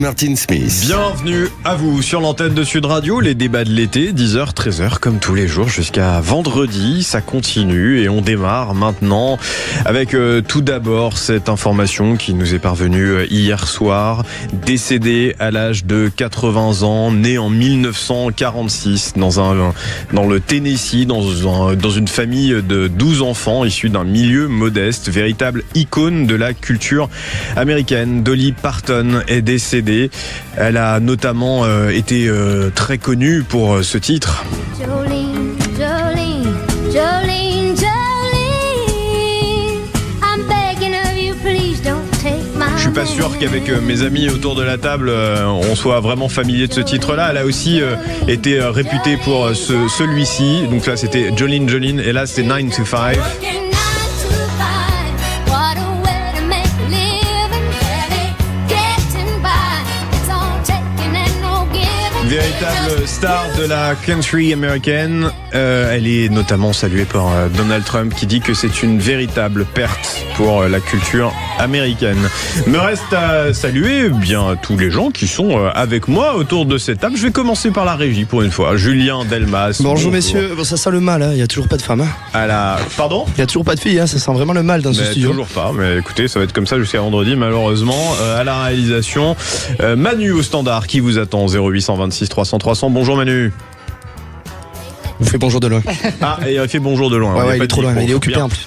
Martin Smith. Bienvenue à vous sur l'antenne de Sud Radio, les débats de l'été, 10h, 13h, comme tous les jours jusqu'à vendredi, ça continue et on démarre maintenant avec tout d'abord cette information qui nous est parvenue hier soir. Décédé à l'âge de 80 ans, né en 1946 dans le Tennessee, dans une famille de 12 enfants issus d'un milieu modeste, véritable icône de la culture américaine. Dolly Parton est décédée. Elle a notamment été très connue pour ce titre. Jolene, Jolene, Jolene, Jolene, I'm begging of you, please don't take my Je suis pas sûr qu'avec mes amis autour de la table, on soit vraiment familier de ce titre-là. Elle a aussi été réputée pour celui-ci. Donc là, c'était Jolene, Jolene, et là, c'était 9 to 5. Véritable star de la country américaine, elle est notamment saluée par Donald Trump qui dit que c'est une véritable perte pour la culture américaine. Me reste à saluer bien tous les gens qui sont avec moi autour de cette table. Je vais commencer par la régie pour une fois. Julien Delmas. Bonjour messieurs, bon, ça sent le mal, hein. Il n'y a toujours pas de femme. Hein. Pardon ? Il n'y a toujours pas de filles, hein. Ça sent vraiment le mal dans ce studio. Toujours pas, mais écoutez, ça va être comme ça jusqu'à vendredi malheureusement. À la réalisation, Manu au standard qui vous attend, 0826 300 300. Bonjour Manu. Vous faites bonjour de loin. Ah, et il fait bonjour de loin. Ouais, il est trop loin, il est occupé bien. en plus.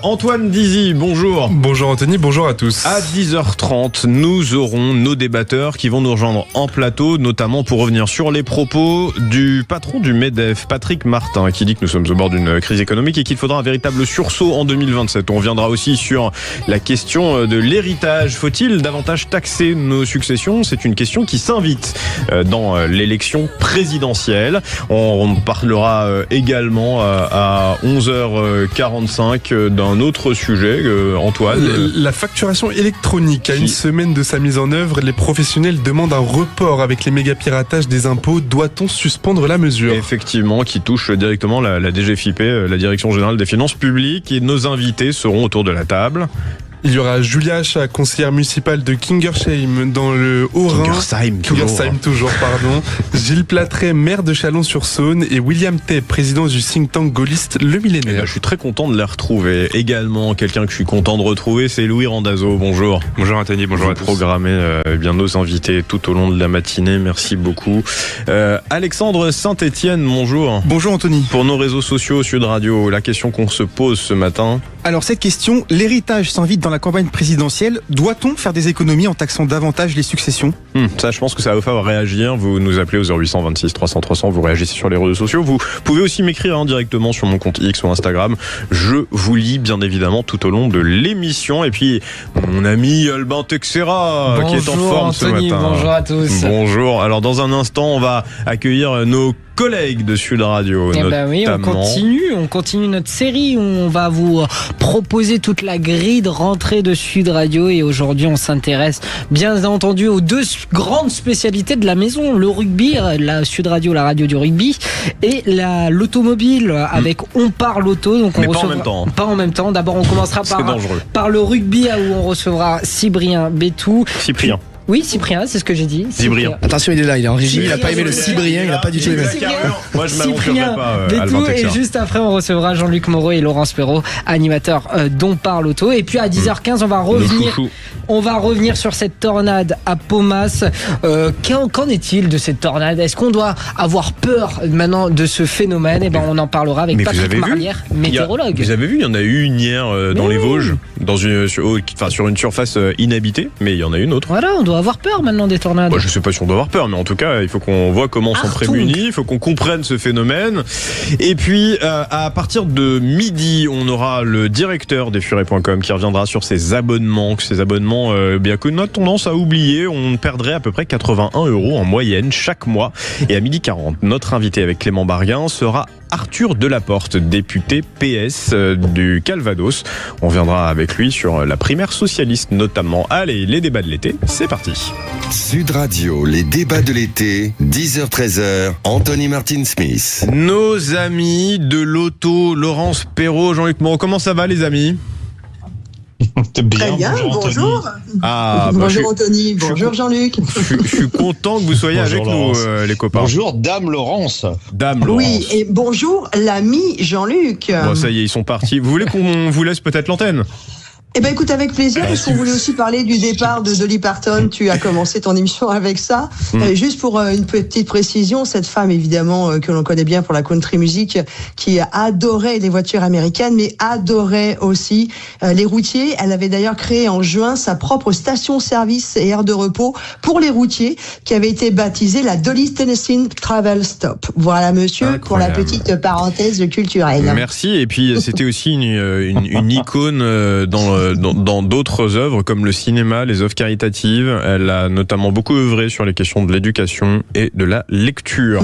Antoine Dizy, bonjour. Bonjour Anthony, bonjour à tous. À 10h30, nous aurons nos débatteurs qui vont nous rejoindre en plateau, notamment pour revenir sur les propos du patron du MEDEF, Patrick Martin, qui dit que nous sommes au bord d'une crise économique et qu'il faudra un véritable sursaut en 2027. On reviendra aussi sur la question de l'héritage. Faut-il davantage taxer nos successions ? C'est une question qui s'invite dans l'élection présidentielle. On parlera également à 11h45 d'un autre sujet, Antoine. La facturation électronique. À une semaine de sa mise en œuvre, les professionnels demandent un report avec les méga-piratages des impôts. Doit-on suspendre la mesure ? Effectivement, qui touche directement la DGFiP, la Direction Générale des Finances Publiques. Et nos invités seront autour de la table. Il y aura Julia Achat, conseillère municipale de Kingersheim dans le Haut-Rhin. Kingersheim toujours, pardon. Gilles Platret, maire de Chalon-sur-Saône, et William Tay, président du think tank gaulliste Le Millénaire. Je suis très content de les retrouver. Également, quelqu'un que je suis content de retrouver, c'est Louis Randazzo. Bonjour. Bonjour Anthony, bonjour à tous. Programmez bien nos invités tout au long de la matinée. Merci beaucoup. Alexandre Saint-Etienne, bonjour. Bonjour Anthony. Pour nos réseaux sociaux, Sud Radio, la question qu'on se pose ce matin. Alors cette question, l'héritage s'invite dans la campagne présidentielle. Doit-on faire des économies en taxant davantage les successions ? Ça, je pense que ça va vous faire réagir. Vous nous appelez au 0826 300 300, vous réagissez sur les réseaux sociaux. Vous pouvez aussi m'écrire directement sur mon compte X ou Instagram. Je vous lis bien évidemment tout au long de l'émission. Et puis, mon ami Albin Texera, qui est en forme Anthony, ce matin. Bonjour à tous. Bonjour. Alors, dans un instant, on va accueillir nos collègues de Sud Radio. Eh ben oui, on continue notre série où on va vous proposer toute la grille de rentrée de Sud Radio, et aujourd'hui on s'intéresse bien entendu aux deux grandes spécialités de la maison, le rugby, la Sud Radio, la radio du rugby, et l'automobile avec On parle auto. Donc mais pas en même temps. Pas en même temps. D'abord on commencera par le rugby où on recevra Cyprien Bétou. Oui, Cyprien, c'est ce que j'ai dit. Cyprien. Attention, il est là, il est en régie, il n'a pas aimé le Cyprien, il n'a pas du tout aimé. Moi, je m'aventurerai pas, Albin Texera. Et juste après, on recevra Jean-Luc Moreau et Laurence Perrault, animateurs d'On parle auto. Et puis à 10h15, on va revenir sur cette tornade à Paumas. Qu'en est-il de cette tornade ? Est-ce qu'on doit avoir peur maintenant de ce phénomène ? Eh ben, on en parlera avec Patrick Marlière, météorologue. Vous avez vu, il y en a eu une hier dans les Vosges, sur une surface inhabitée, mais il y en a une autre. Voilà, on doit avoir peur maintenant des tornades. Je sais pas si on doit avoir peur, mais en tout cas, il faut qu'on voit comment on s'en prémunit, il faut qu'on comprenne ce phénomène. Et puis, à partir de midi, on aura le directeur des Furets.com qui reviendra sur ces abonnements bien que on a tendance à oublier. On perdrait à peu près 81 € en moyenne chaque mois. Et à 12h40, notre invité avec Clément Barguin sera Arthur Delaporte, député PS du Calvados. On viendra avec lui sur la primaire socialiste notamment. Allez, les débats de l'été, c'est parti. Sud Radio, les débats de l'été, 10h-13h, Anthony Martin Smith. Nos amis de l'auto, Laurence Perrault, Jean-Luc Moreau, comment ça va les amis ? Très bien, bonjour. Bonjour Anthony, bonjour Jean-Luc. Je suis content que vous soyez avec nous, les copains. Bonjour Dame Laurence. Oui, et bonjour l'ami Jean-Luc. Bon, ça y est, ils sont partis. Vous voulez qu'on vous laisse peut-être l'antenne ? Eh ben écoute, avec plaisir, parce qu'on voulait aussi parler du départ de Dolly Parton. Tu as commencé ton émission avec ça. Juste pour une petite précision, cette femme évidemment que l'on connaît bien pour la country music, qui adorait les voitures américaines, mais adorait aussi les routiers. Elle avait d'ailleurs créé en juin sa propre station-service et aire de repos pour les routiers, qui avait été baptisée la Dolly Tennessee Travel Stop. Voilà monsieur, incroyable. Pour la petite parenthèse culturelle. Merci. Et puis c'était aussi une icône dans d'autres œuvres comme le cinéma, les œuvres caritatives. Elle a notamment beaucoup œuvré sur les questions de l'éducation et de la lecture.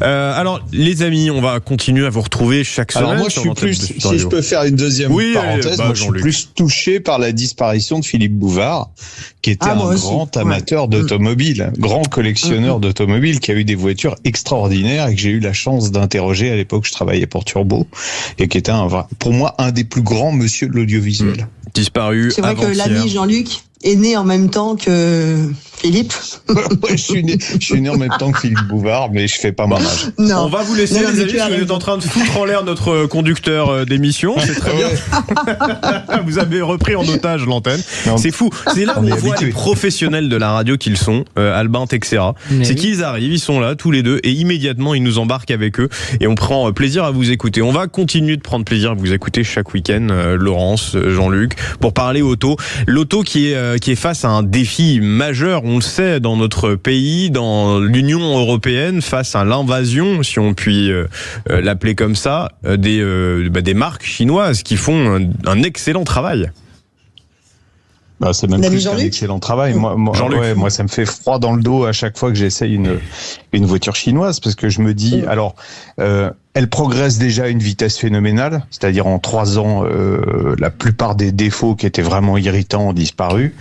Alors les amis, on va continuer à vous retrouver chaque semaine. Alors moi je suis plus, si je peux faire une deuxième parenthèse, moi je suis plus touché par la disparition de Philippe Bouvard, qui était un grand amateur d'automobile, grand collectionneur d'automobiles, qui a eu des voitures extraordinaires et que j'ai eu la chance d'interroger à l'époque. Je travaillais pour Turbo et qui était pour moi un des plus grands monsieur de l'audiovisuel. Disparu. C'est vrai que l'ami Jean-Luc est né en même temps que Philippe. Ouais, je suis né en même temps que Philippe Bouvard, mais je fais pas mon âge. On va vous laisser, les amis, parce que vous êtes en train de foutre en l'air notre conducteur d'émission. C'est très bien. Vous avez repris en otage l'antenne. C'est fou. C'est là où on voit les professionnels de la radio qu'ils sont, Albin, Texera. C'est qu'ils arrivent, ils sont là tous les deux, et immédiatement ils nous embarquent avec eux, et on prend plaisir à vous écouter. On va continuer de prendre plaisir à vous écouter chaque week-end, Laurence, Jean-Luc, pour parler auto. L'auto qui est face à un défi majeur, on le sait, dans notre pays, dans l'Union européenne, face à l'invasion, si on peut l'appeler comme ça, des marques chinoises qui font un excellent travail. C'est même plus qu'un excellent travail. Moi, ça me fait froid dans le dos à chaque fois que j'essaye une voiture chinoise, parce que je me dis, elle progresse déjà à une vitesse phénoménale, c'est-à-dire en 3 ans, la plupart des défauts qui étaient vraiment irritants ont disparu.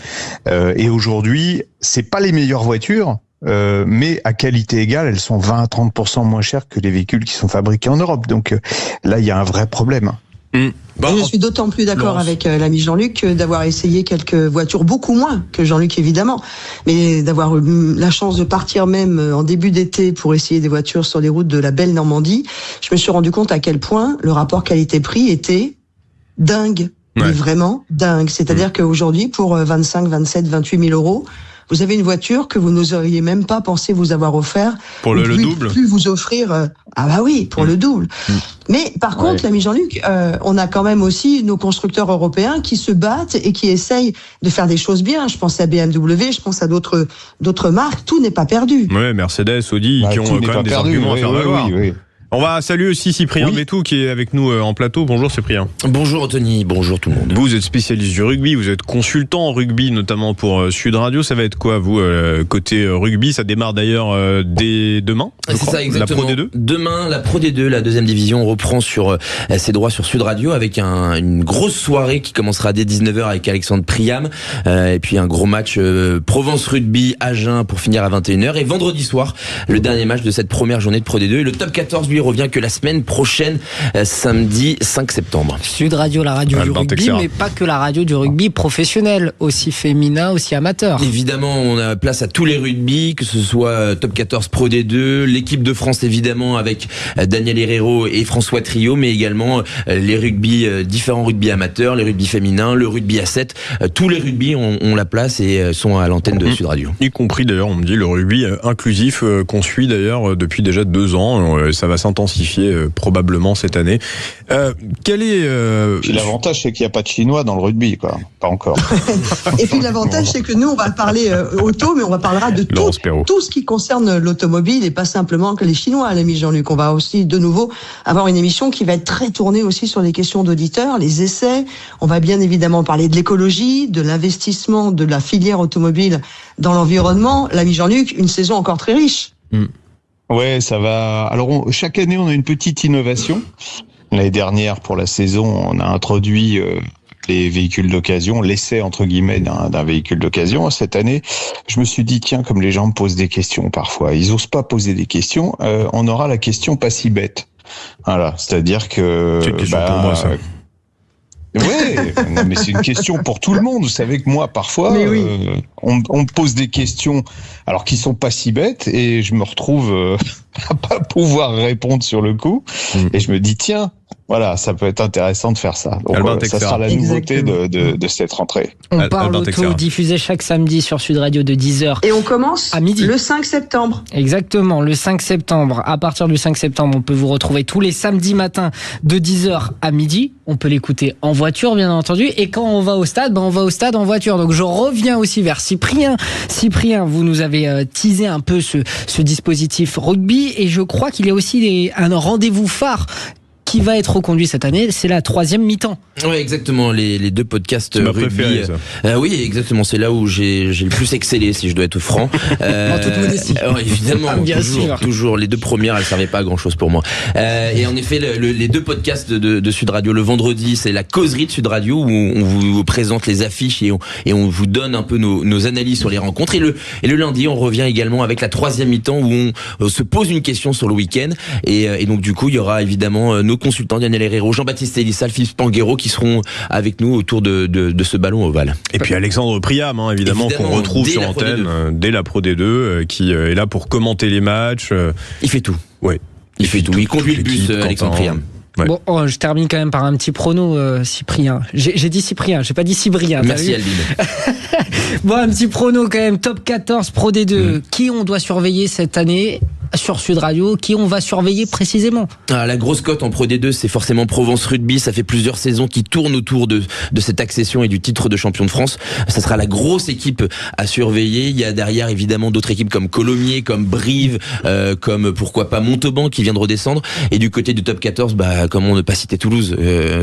Et aujourd'hui, c'est pas les meilleures voitures, mais à qualité égale, elles sont 20 à 30% moins chères que les véhicules qui sont fabriqués en Europe. Donc là, il y a un vrai problème. Je suis d'autant plus d'accord avec l'ami Jean-Luc d'avoir essayé quelques voitures, beaucoup moins que Jean-Luc évidemment, mais d'avoir eu la chance de partir même en début d'été pour essayer des voitures sur les routes de la belle Normandie. Je me suis rendu compte à quel point le rapport qualité-prix était dingue, mais vraiment dingue. C'est-à-dire qu'aujourd'hui, pour 25, 27, 28 000 euros, vous avez une voiture que vous n'oseriez même pas penser vous avoir offert. Pour le double. Plus vous offrir. Pour le double. Mais par contre, l'ami Jean-Luc, on a quand même aussi nos constructeurs européens qui se battent et qui essayent de faire des choses bien. Je pense à BMW, je pense à d'autres marques. Tout n'est pas perdu. Ouais, Mercedes, Audi, qui ont quand même des arguments à faire valoir. On va saluer aussi Cyprien Bétou qui est avec nous en plateau. Bonjour Cyprien. Bonjour Anthony, bonjour tout le monde. Vous êtes spécialiste du rugby, vous êtes consultant en rugby notamment pour Sud Radio. Ça va être quoi vous côté rugby? Ça démarre d'ailleurs dès demain, je crois. Ça, exactement. La Pro D2. Demain, la Pro D2, la deuxième division, reprend sur ses droits sur Sud Radio avec une grosse soirée qui commencera dès 19h avec Alexandre Priam et puis un gros match Provence Rugby Agen pour finir à 21h, et vendredi soir le dernier match de cette première journée de Pro D2, et le top 14 lui revient que la semaine prochaine, samedi 5 septembre. Sud Radio, la radio du rugby, mais pas que la radio du rugby professionnel, aussi féminin, aussi amateur. Évidemment, on a place à tous les rugby, que ce soit top 14 Pro D2, l'équipe de France évidemment avec Daniel Herrero et François Trio, mais également les rugby, différents rugby amateurs, les rugby féminins, le rugby à 7. Tous les rugby ont la place et sont à l'antenne de Sud Radio. Y compris d'ailleurs, on me dit, le rugby inclusif qu'on suit d'ailleurs depuis déjà 2 ans. Ça va s'intensifier probablement cette année. Quel est Puis l'avantage, c'est qu'il n'y a pas de Chinois dans le rugby, quoi. Pas encore. Et puis l'avantage, c'est que nous, on va parler auto, mais on parlera de tout ce qui concerne l'automobile, et pas simplement que les Chinois, l'ami Jean-Luc. On va aussi de nouveau avoir une émission qui va être très tournée aussi sur les questions d'auditeurs, les essais. On va bien évidemment parler de l'écologie, de l'investissement de la filière automobile dans l'environnement. L'ami Jean-Luc, une saison encore très riche. Ouais, ça va. Alors, chaque année, on a une petite innovation. L'année dernière, pour la saison, on a introduit les véhicules d'occasion, l'essai entre guillemets d'un véhicule d'occasion. Cette année, je me suis dit, tiens, comme les gens me posent des questions parfois, ils osent pas poser des questions, on aura la question pas si bête. Voilà, c'est-à-dire que... C'est une question pour moi, ça. Ouais, non, mais c'est une question pour tout le monde. Vous savez que moi, parfois, on me pose des questions alors qui sont pas si bêtes et je me retrouve à pas pouvoir répondre sur le coup. Et je me dis, tiens, voilà, ça peut être intéressant de faire ça. Donc, ça sera la nouveauté de cette rentrée. On parle auto, diffusé chaque samedi sur Sud Radio de 10h. Et on commence à midi. Le 5 septembre. Exactement, le 5 septembre. À partir du 5 septembre, on peut vous retrouver tous les samedis matins de 10h à midi. On peut l'écouter en voiture, bien entendu. Et quand on va au stade, on va au stade en voiture. Donc je reviens aussi vers Cyprien. Cyprien, vous nous avez teasé un peu ce dispositif rugby. Et je crois qu'il y a aussi un rendez-vous phare qui va être reconduit cette année, c'est la 3e mi-temps. Oui, exactement, les 2 podcasts rugby. Oui, exactement, c'est là où j'ai le plus excellé, si je dois être franc. En toute modestie. Évidemment, toujours. Les 2 premières, elles servaient pas à grand-chose pour moi. Et en effet, les 2 podcasts de Sud Radio, le vendredi, c'est la causerie de Sud Radio, où on vous présente les affiches et on vous donne un peu nos analyses sur les rencontres. Et le lundi, on revient également avec la 3e mi-temps, où on se pose une question sur le week-end. Et donc, du coup, il y aura évidemment nos consultants, Daniel Herrero, Jean-Baptiste Elissal, Philippe Spanghero, qui seront avec nous autour de ce ballon ovale. Et puis Alexandre Priam, évidemment qu'on retrouve sur l'antenne dès la Pro D2, qui est là pour commenter les matchs. Il fait tout. Ouais. Il fait tout. Il conduit le bus, Alexandre Priam. Ouais. Bon, je termine quand même par un petit prono, Cyprien. J'ai dit Cyprien, j'ai pas dit Cyprien. Merci Albin. Bon, un petit prono quand même. Top 14 Pro D2. Qui on doit surveiller cette année sur Sud Radio, qui on va surveiller précisément? La grosse cote en Pro D2, c'est forcément Provence Rugby. Ça fait plusieurs saisons qui tournent autour de cette accession et du titre de champion de France. Ça sera la grosse équipe à surveiller. Il y a derrière évidemment d'autres équipes comme Colomiers, comme Brive, comme pourquoi pas Montauban qui vient de redescendre. Et du côté du top 14, comment ne pas citer Toulouse?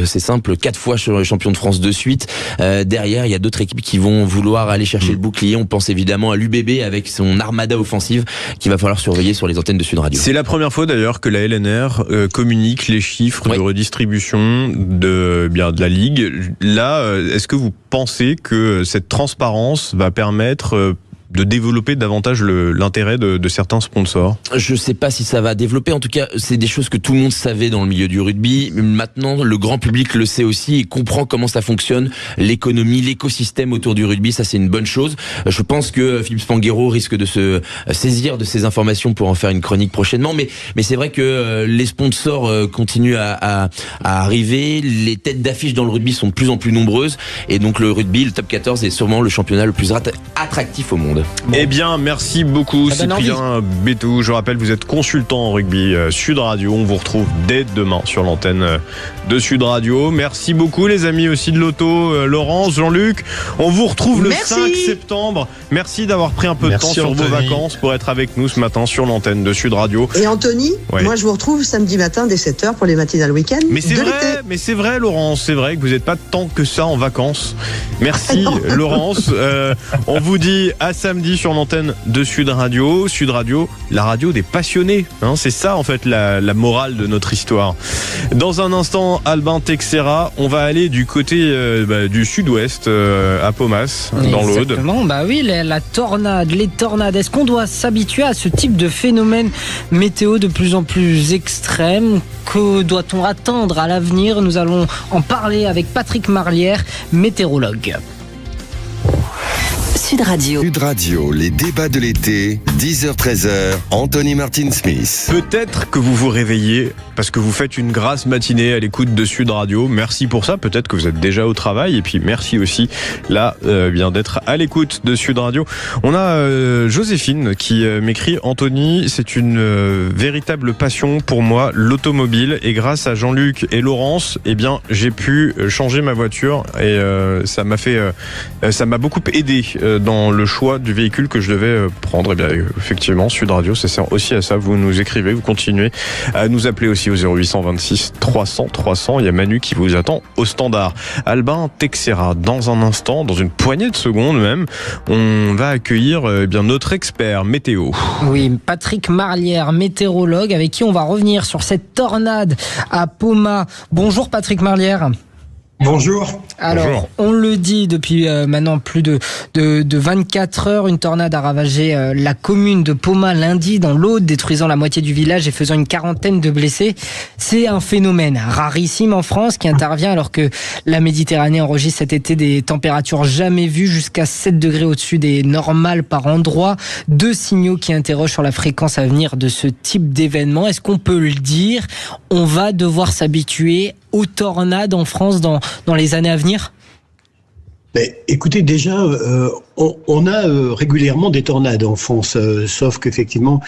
C'est simple, 4 fois champion de France de suite. Derrière, il y a d'autres équipes qui vont vouloir aller chercher le bouclier. On pense évidemment à l'UBB avec son armada offensive qu'il va falloir surveiller sur les antennes de Sud Radio. C'est la première fois d'ailleurs que la LNR communique les chiffres de redistribution de la Ligue. Là, est-ce que vous pensez que cette transparence va permettre de développer davantage l'intérêt de certains sponsors? Je sais pas si ça va développer. En tout cas, c'est des choses que tout le monde savait dans le milieu du rugby. Maintenant, le grand public le sait aussi et comprend comment ça fonctionne, l'économie, l'écosystème autour du rugby. Ça, c'est une bonne chose. Je pense que Philippe Spanghero risque de se saisir de ces informations pour en faire une chronique prochainement. Mais c'est vrai que les sponsors continuent à arriver. Les têtes d'affiche dans le rugby sont de plus en plus nombreuses. Et donc, le rugby, le top 14 est sûrement le championnat le plus attractif au monde. Bon. Eh bien, merci beaucoup Cyprien Bétou. Je rappelle, vous êtes consultant en rugby Sud Radio. On vous retrouve dès demain sur l'antenne de Sud Radio. Merci beaucoup les amis aussi de l'auto, Laurence, Jean-Luc. On vous retrouve le 5 septembre. Merci d'avoir pris un peu de temps sur vos vacances pour être avec nous ce matin sur l'antenne de Sud Radio. Et Anthony, moi je vous retrouve samedi matin dès 7h pour les matinales week-end. Mais c'est vrai Laurence, c'est vrai que vous n'êtes pas tant que ça en vacances. Merci Laurence. On vous dit à samedi sur l'antenne de Sud Radio. Sud Radio, la radio des passionnés. C'est ça en fait la morale de notre histoire. Dans un instant, Albin Texera, on va aller du côté du sud-ouest à Paumas, dans l'Aude. Exactement, oui, la tornade, les tornades. Est-ce qu'on doit s'habituer à ce type de phénomène météo de plus en plus extrême? Que doit-on attendre à l'avenir? Nous allons en parler avec Patrick Marlière, météorologue. Sud Radio. Sud Radio, les débats de l'été, 10h-13h, Anthony Martin-Smith. Peut-être que vous vous réveillez parce que vous faites une grasse matinée à l'écoute de Sud Radio. Merci pour ça. Peut-être que vous êtes déjà au travail. Et puis merci aussi là bien d'être à l'écoute de Sud Radio. On a Joséphine qui m'écrit: Anthony, c'est une véritable passion pour moi, l'automobile. Et grâce à Jean-Luc et Laurence, j'ai pu changer ma voiture. Et ça m'a beaucoup aidé dans le choix du véhicule que je devais prendre. Effectivement, Sud Radio, ça sert aussi à ça. Vous nous écrivez, vous continuez à nous appeler aussi au 0826 300 300. Il y a Manu qui vous attend au standard. Albin Texera, dans un instant, dans une poignée de secondes même, on va accueillir notre expert météo. Oui, Patrick Marlière, météorologue, avec qui on va revenir sur cette tornade à Paumas. Bonjour Patrick Marlière. Bonjour. Alors, on le dit depuis maintenant plus de 24 heures, une tornade a ravagé la commune de Poma lundi dans l'Aude, détruisant la moitié du village et faisant une quarantaine de blessés. C'est un phénomène rarissime en France qui intervient alors que la Méditerranée enregistre cet été des températures jamais vues, jusqu'à 7 degrés au-dessus des normales par endroit. 2 signaux qui interrogent sur la fréquence à venir de ce type d'événement. Est-ce qu'on peut le dire? On va devoir s'habituer aux tornades en France dans les années à venir? Écoutez, déjà, on a régulièrement des tornades en France, sauf qu'effectivement,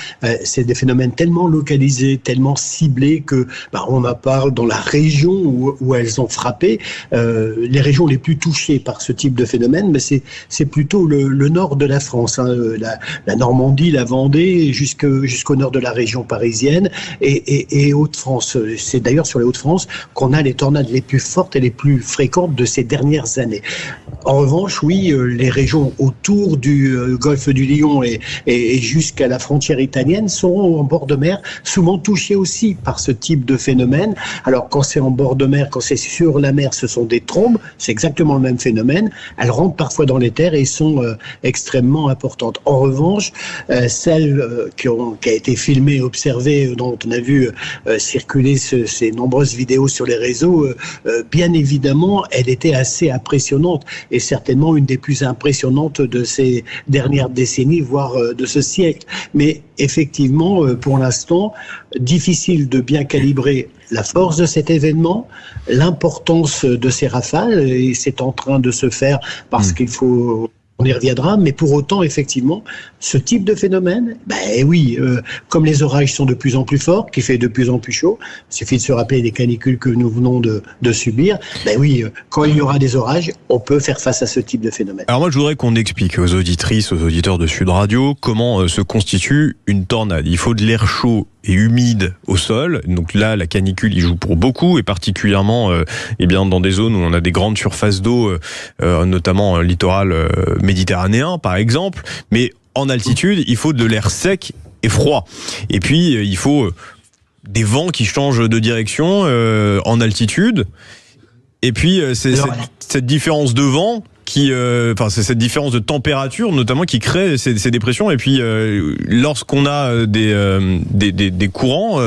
c'est des phénomènes tellement localisés, tellement ciblés que on en parle dans la région où elles ont frappé. Les régions les plus touchées par ce type de phénomène, mais c'est plutôt le nord de la France, hein, la Normandie, la Vendée, jusqu'au nord de la région parisienne et Hauts-de-France. C'est d'ailleurs sur les Hauts-de-France qu'on a les tornades les plus fortes et les plus fréquentes de ces dernières années. En revanche, oui, les régions autour du golfe du Lion et jusqu'à la frontière italienne sont en bord de mer, souvent touchées aussi par ce type de phénomène. Alors quand c'est en bord de mer, quand c'est sur la mer, ce sont des trombes, c'est exactement le même phénomène. Elles rentrent parfois dans les terres et sont extrêmement importantes. En revanche, celle qui a été filmée et observée, dont on a vu circuler ces nombreuses vidéos sur les réseaux, bien évidemment, elle était assez impressionnante. Et certainement une des plus impressionnantes de ces dernières décennies, voire de ce siècle. Mais effectivement, pour l'instant, difficile de bien calibrer la force de cet événement, l'importance de ces rafales, et c'est en train de se faire parce qu'il faut... On y reviendra, mais pour autant, effectivement, ce type de phénomène, oui, comme les orages sont de plus en plus forts, qu'il fait de plus en plus chaud, il suffit de se rappeler des canicules que nous venons de subir, oui, quand il y aura des orages, on peut faire face à ce type de phénomène. Alors moi, je voudrais qu'on explique aux auditrices, aux auditeurs de Sud Radio, comment se constitue une tornade. Il faut de l'air chaud et humide au sol. Donc là, la canicule y joue pour beaucoup, et particulièrement dans des zones où on a des grandes surfaces d'eau, notamment littoral méditerranéen par exemple. Mais en altitude, il faut de l'air sec et froid. Et puis, il faut des vents qui changent de direction en altitude. Et puis, c'est cette différence de vent c'est cette différence de température notamment qui crée ces dépressions. Et puis lorsqu'on a des courants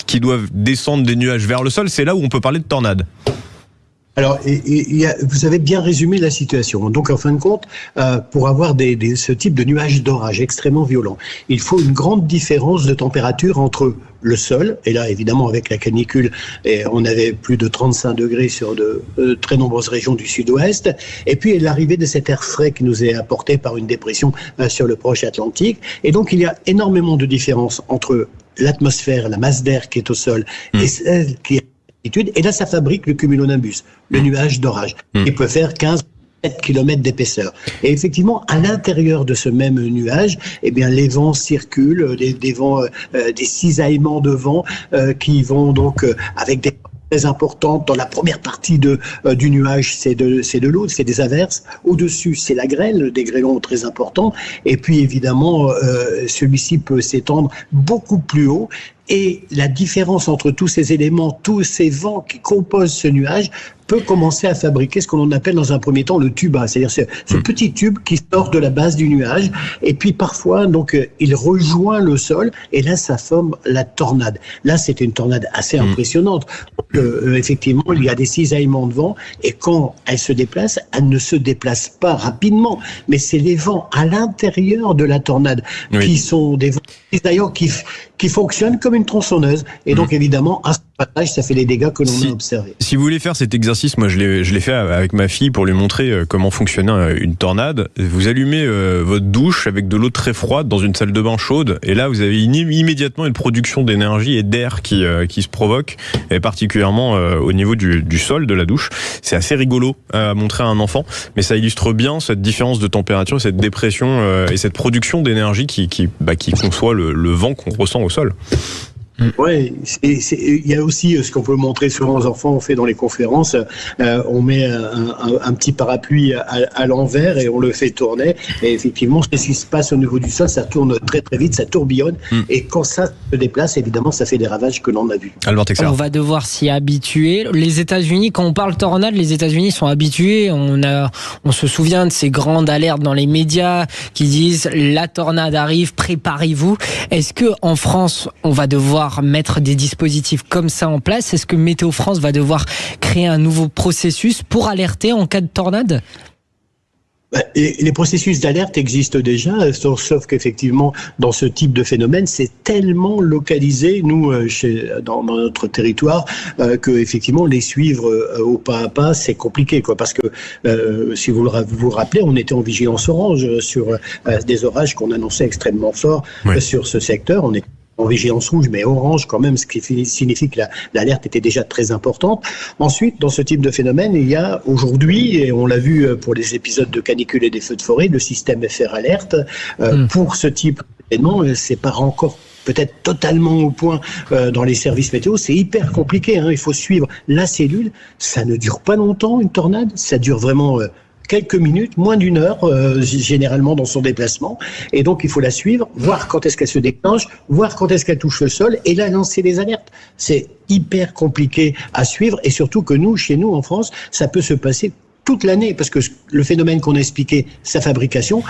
qui doivent descendre des nuages vers le sol, c'est là où on peut parler de tornade. Alors, vous avez bien résumé la situation. Donc, en fin de compte, pour avoir ce type de nuages d'orage extrêmement violents, il faut une grande différence de température entre le sol, et là, évidemment, avec la canicule, on avait plus de 35 degrés sur de très nombreuses régions du sud-ouest, et puis l'arrivée de cet air frais qui nous est apporté par une dépression sur le proche Atlantique. Et donc, il y a énormément de différence entre l'atmosphère, la masse d'air qui est au sol, et celle qui est et là, ça fabrique le cumulonimbus, le nuage d'orage, qui peut faire 15 km d'épaisseur. Et effectivement, à l'intérieur de ce même nuage, les vents circulent, des vents, des cisaillements de vent qui vont donc avec des très importantes. Dans la première partie du nuage, c'est de l'eau, c'est des averses. Au-dessus, c'est la grêle, des grêlons très importants. Et puis, évidemment, celui-ci peut s'étendre beaucoup plus haut. Et la différence entre tous ces éléments, tous ces vents qui composent ce nuage, peut commencer à fabriquer ce qu'on appelle dans un premier temps le tuba, c'est-à-dire ce petit tube qui sort de la base du nuage, et puis parfois donc il rejoint le sol, et là ça forme la tornade. Là c'est une tornade assez impressionnante. Effectivement, il y a des cisaillements de vent, et quand elle se déplace, elle ne se déplace pas rapidement, mais c'est les vents à l'intérieur de la tornade qui sont des vents cisaillants qui fonctionnent comme une tronçonneuse, et donc évidemment à ce passage ça fait les dégâts que l'on a observés. Si vous voulez faire cet exercice, moi je l'ai fait avec ma fille pour lui montrer comment fonctionnait une tornade. Vous allumez votre douche avec de l'eau très froide dans une salle de bain chaude, et là vous avez immédiatement une production d'énergie et d'air qui se provoque, et particulièrement au niveau du sol de la douche. C'est assez rigolo à montrer à un enfant, mais ça illustre bien cette différence de température, cette dépression et cette production d'énergie qui conçoit le vent qu'on ressent au sol. Ouais, il y a aussi ce qu'on peut montrer souvent aux enfants, on fait dans les conférences, on met un petit parapluie à l'envers et on le fait tourner. Et effectivement, ce qui se passe au niveau du sol, ça tourne très très vite, ça tourbillonne. Et quand ça se déplace, évidemment, ça fait des ravages que l'on a vus. On va devoir s'y habituer. Les États-Unis, quand on parle tornade, les États-Unis sont habitués. On se souvient de ces grandes alertes dans les médias qui disent la tornade arrive, préparez-vous. Est-ce que en France, on va devoir mettre des dispositifs comme ça en place? Est-ce que Météo France va devoir créer un nouveau processus pour alerter en cas de tornade? Les processus d'alerte existent déjà, sauf qu'effectivement, dans ce type de phénomène, c'est tellement localisé, nous, dans notre territoire, que effectivement, les suivre au pas à pas, c'est compliqué, quoi. Parce que, si vous vous rappelez, on était en vigilance orange sur des orages qu'on annonçait extrêmement forts sur ce secteur. On est en vigilance rouge, mais orange quand même, ce qui signifie que l'alerte était déjà très importante. Ensuite, dans ce type de phénomène, il y a aujourd'hui, et on l'a vu pour les épisodes de canicule et des feux de forêt, le système FR Alerte. Pour ce type d'événement, c'est pas encore peut-être totalement au point dans les services météo, c'est hyper compliqué. Il faut suivre la cellule. Ça ne dure pas longtemps, une tornade. Ça dure vraiment quelques minutes, moins d'une heure, généralement dans son déplacement. Et donc, il faut la suivre, voir quand est-ce qu'elle se déclenche, voir quand est-ce qu'elle touche le sol, et là, lancer des alertes. C'est hyper compliqué à suivre, et surtout que nous, chez nous, en France, ça peut se passer toute l'année, parce que le phénomène qu'on a expliqué, sa fabrication,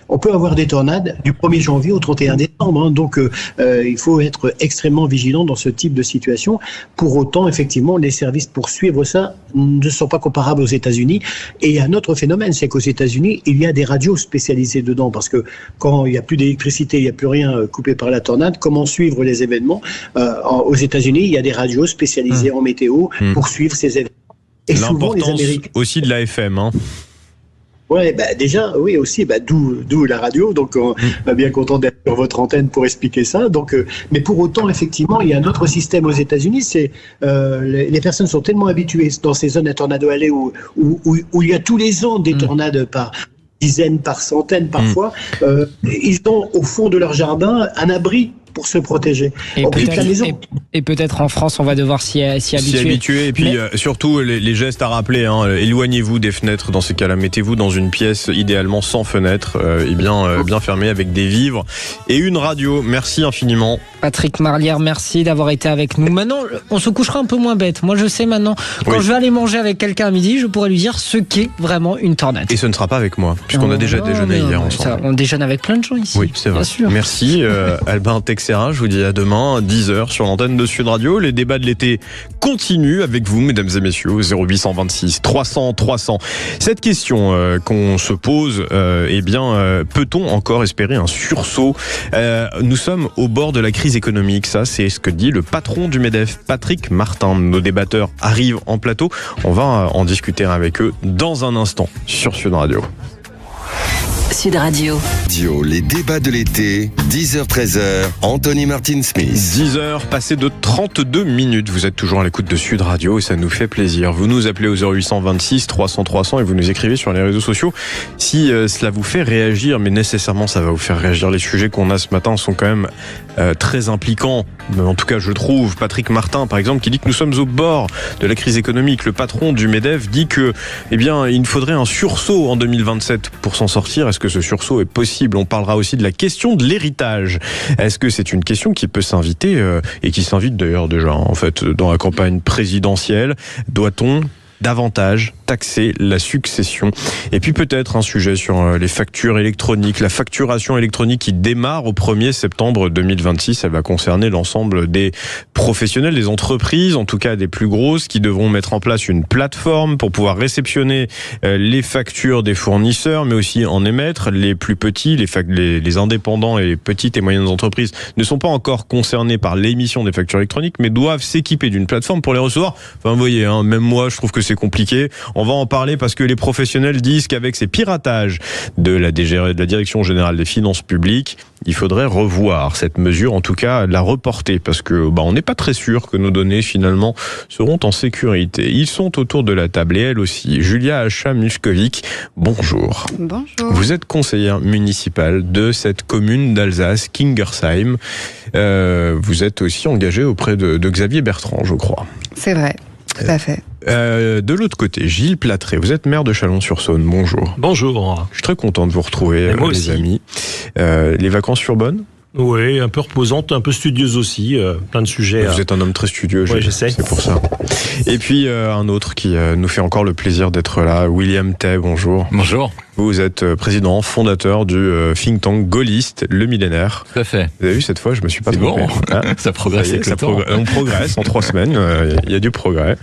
on peut avoir des tornades du 1er janvier au 31 décembre. Donc, il faut être extrêmement vigilant dans ce type de situation. Pour autant, effectivement, les services pour suivre ça ne sont pas comparables aux États-Unis. Et il y a un autre phénomène, c'est qu'aux États-Unis, il y a des radios spécialisées dedans, parce que quand il n'y a plus d'électricité, il n'y a plus rien coupé par la tornade, comment suivre les événements? Aux États-Unis, il y a des radios spécialisées en météo pour suivre ces événements. Et l'importance aussi de la FM, Ouais, déjà, oui aussi, d'où la radio. Donc, on est bien content d'être sur votre antenne pour expliquer ça. Donc, mais pour autant, effectivement, il y a un autre système aux États-Unis. C'est les personnes sont tellement habituées dans ces zones à tornado allées où il y a tous les ans des tornades par dizaines, par centaines, parfois. Ils ont au fond de leur jardin un abri pour se protéger. Et peut-être en France, on va devoir s'y habituer. Et puis surtout, les gestes à rappeler. Éloignez-vous des fenêtres dans ces cas-là. Mettez-vous dans une pièce, idéalement sans fenêtre, et bien fermée, avec des vivres et une radio. Merci infiniment. Patrick Marlière, merci d'avoir été avec nous. Maintenant, on se couchera un peu moins bête. Moi, je sais maintenant, quand je vais aller manger avec quelqu'un à midi, je pourrai lui dire ce qu'est vraiment une tornade. Et ce ne sera pas avec moi, puisqu'on a déjà déjeuné hier ensemble. On déjeune avec plein de gens ici. Oui, c'est vrai. Bien sûr. Merci, Albin Texera. Je vous dis à demain, 10h sur l'antenne de Sud Radio. Les débats de l'été continuent avec vous, mesdames et messieurs, au 0826 300 300. Cette question qu'on se pose, peut-on encore espérer un sursaut? Nous sommes au bord de la crise économique. Ça, c'est ce que dit le patron du MEDEF, Patrick Martin. Nos débatteurs arrivent en plateau. On va en discuter avec eux dans un instant sur Sud Radio. Sud Radio. Les débats de l'été, 10h-13h, Anthony Martin-Smith. 10h, passé de 32 minutes. Vous êtes toujours à l'écoute de Sud Radio et ça nous fait plaisir. Vous nous appelez au 0826 300 300 et vous nous écrivez sur les réseaux sociaux si cela vous fait réagir. Mais nécessairement, ça va vous faire réagir. Les sujets qu'on a ce matin sont quand même très impliquants. En tout cas, je trouve. Patrick Martin, par exemple, qui dit que nous sommes au bord de la crise économique. Le patron du MEDEF dit que, il nous faudrait un sursaut en 2027 pour s'en sortir. Est-ce que ce sursaut est possible? On parlera aussi de la question de l'héritage. Est-ce que c'est une question qui peut s'inviter et qui s'invite d'ailleurs déjà en fait dans la campagne présidentielle? Doit-on davantage taxer la succession? Et puis peut-être un sujet sur les factures électroniques, la facturation électronique qui démarre au 1er septembre 2026. Elle va concerner l'ensemble des professionnels, des entreprises, en tout cas des plus grosses, qui devront mettre en place une plateforme pour pouvoir réceptionner les factures des fournisseurs, mais aussi en émettre. Les plus petits, les indépendants et les petites et moyennes entreprises ne sont pas encore concernés par l'émission des factures électroniques, mais doivent s'équiper d'une plateforme pour les recevoir. Enfin, vous voyez, même moi, je trouve que c'est compliqué. On va en parler parce que les professionnels disent qu'avec ces piratages de la Direction Générale des Finances Publiques, il faudrait revoir cette mesure, en tout cas la reporter, parce que on n'est pas très sûr que nos données finalement seront en sécurité. Ils sont autour de la table et elle aussi. Julia Achat-Muskovic, bonjour. Bonjour. Vous êtes conseillère municipale de cette commune d'Alsace, Kingersheim. Vous êtes aussi engagée auprès de Xavier Bertrand, je crois. C'est vrai, tout à fait. De l'autre côté, Gilles Platré, vous êtes maire de Chalon-sur-Saône. Bonjour. Bonjour. Je suis très content de vous retrouver, les amis. Les vacances furent bonnes ? Oui, un peu reposante, un peu studieuse aussi, plein de sujets. Vous êtes un homme très studieux, j'essaie. C'est pour ça. Et puis un autre qui nous fait encore le plaisir d'être là, William Tay, bonjour. Bonjour. Vous êtes président, fondateur du think tank gaulliste, le Millénaire. Tout à fait. Vous avez vu, cette fois, je me suis pas trompé. Bon. Ça progresse avec le temps. On progresse en 3 semaines, il y a du progrès.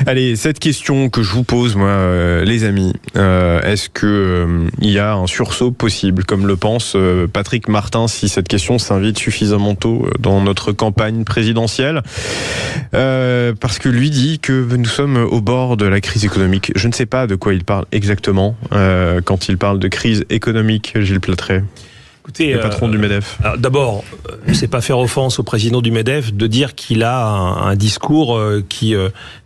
Allez, cette question que je vous pose, moi, les amis, est-ce que il y a un sursaut possible, comme le pense Patrick Martin, si cette question s'invite suffisamment tôt dans notre campagne présidentielle, parce que lui dit que nous sommes au bord de la crise économique. Je ne sais pas de quoi il parle exactement quand il parle de crise économique, Gilles Platré. Écoutez, le patron du MEDEF. D'abord, c'est pas faire offense au président du MEDEF de dire qu'il a un discours qui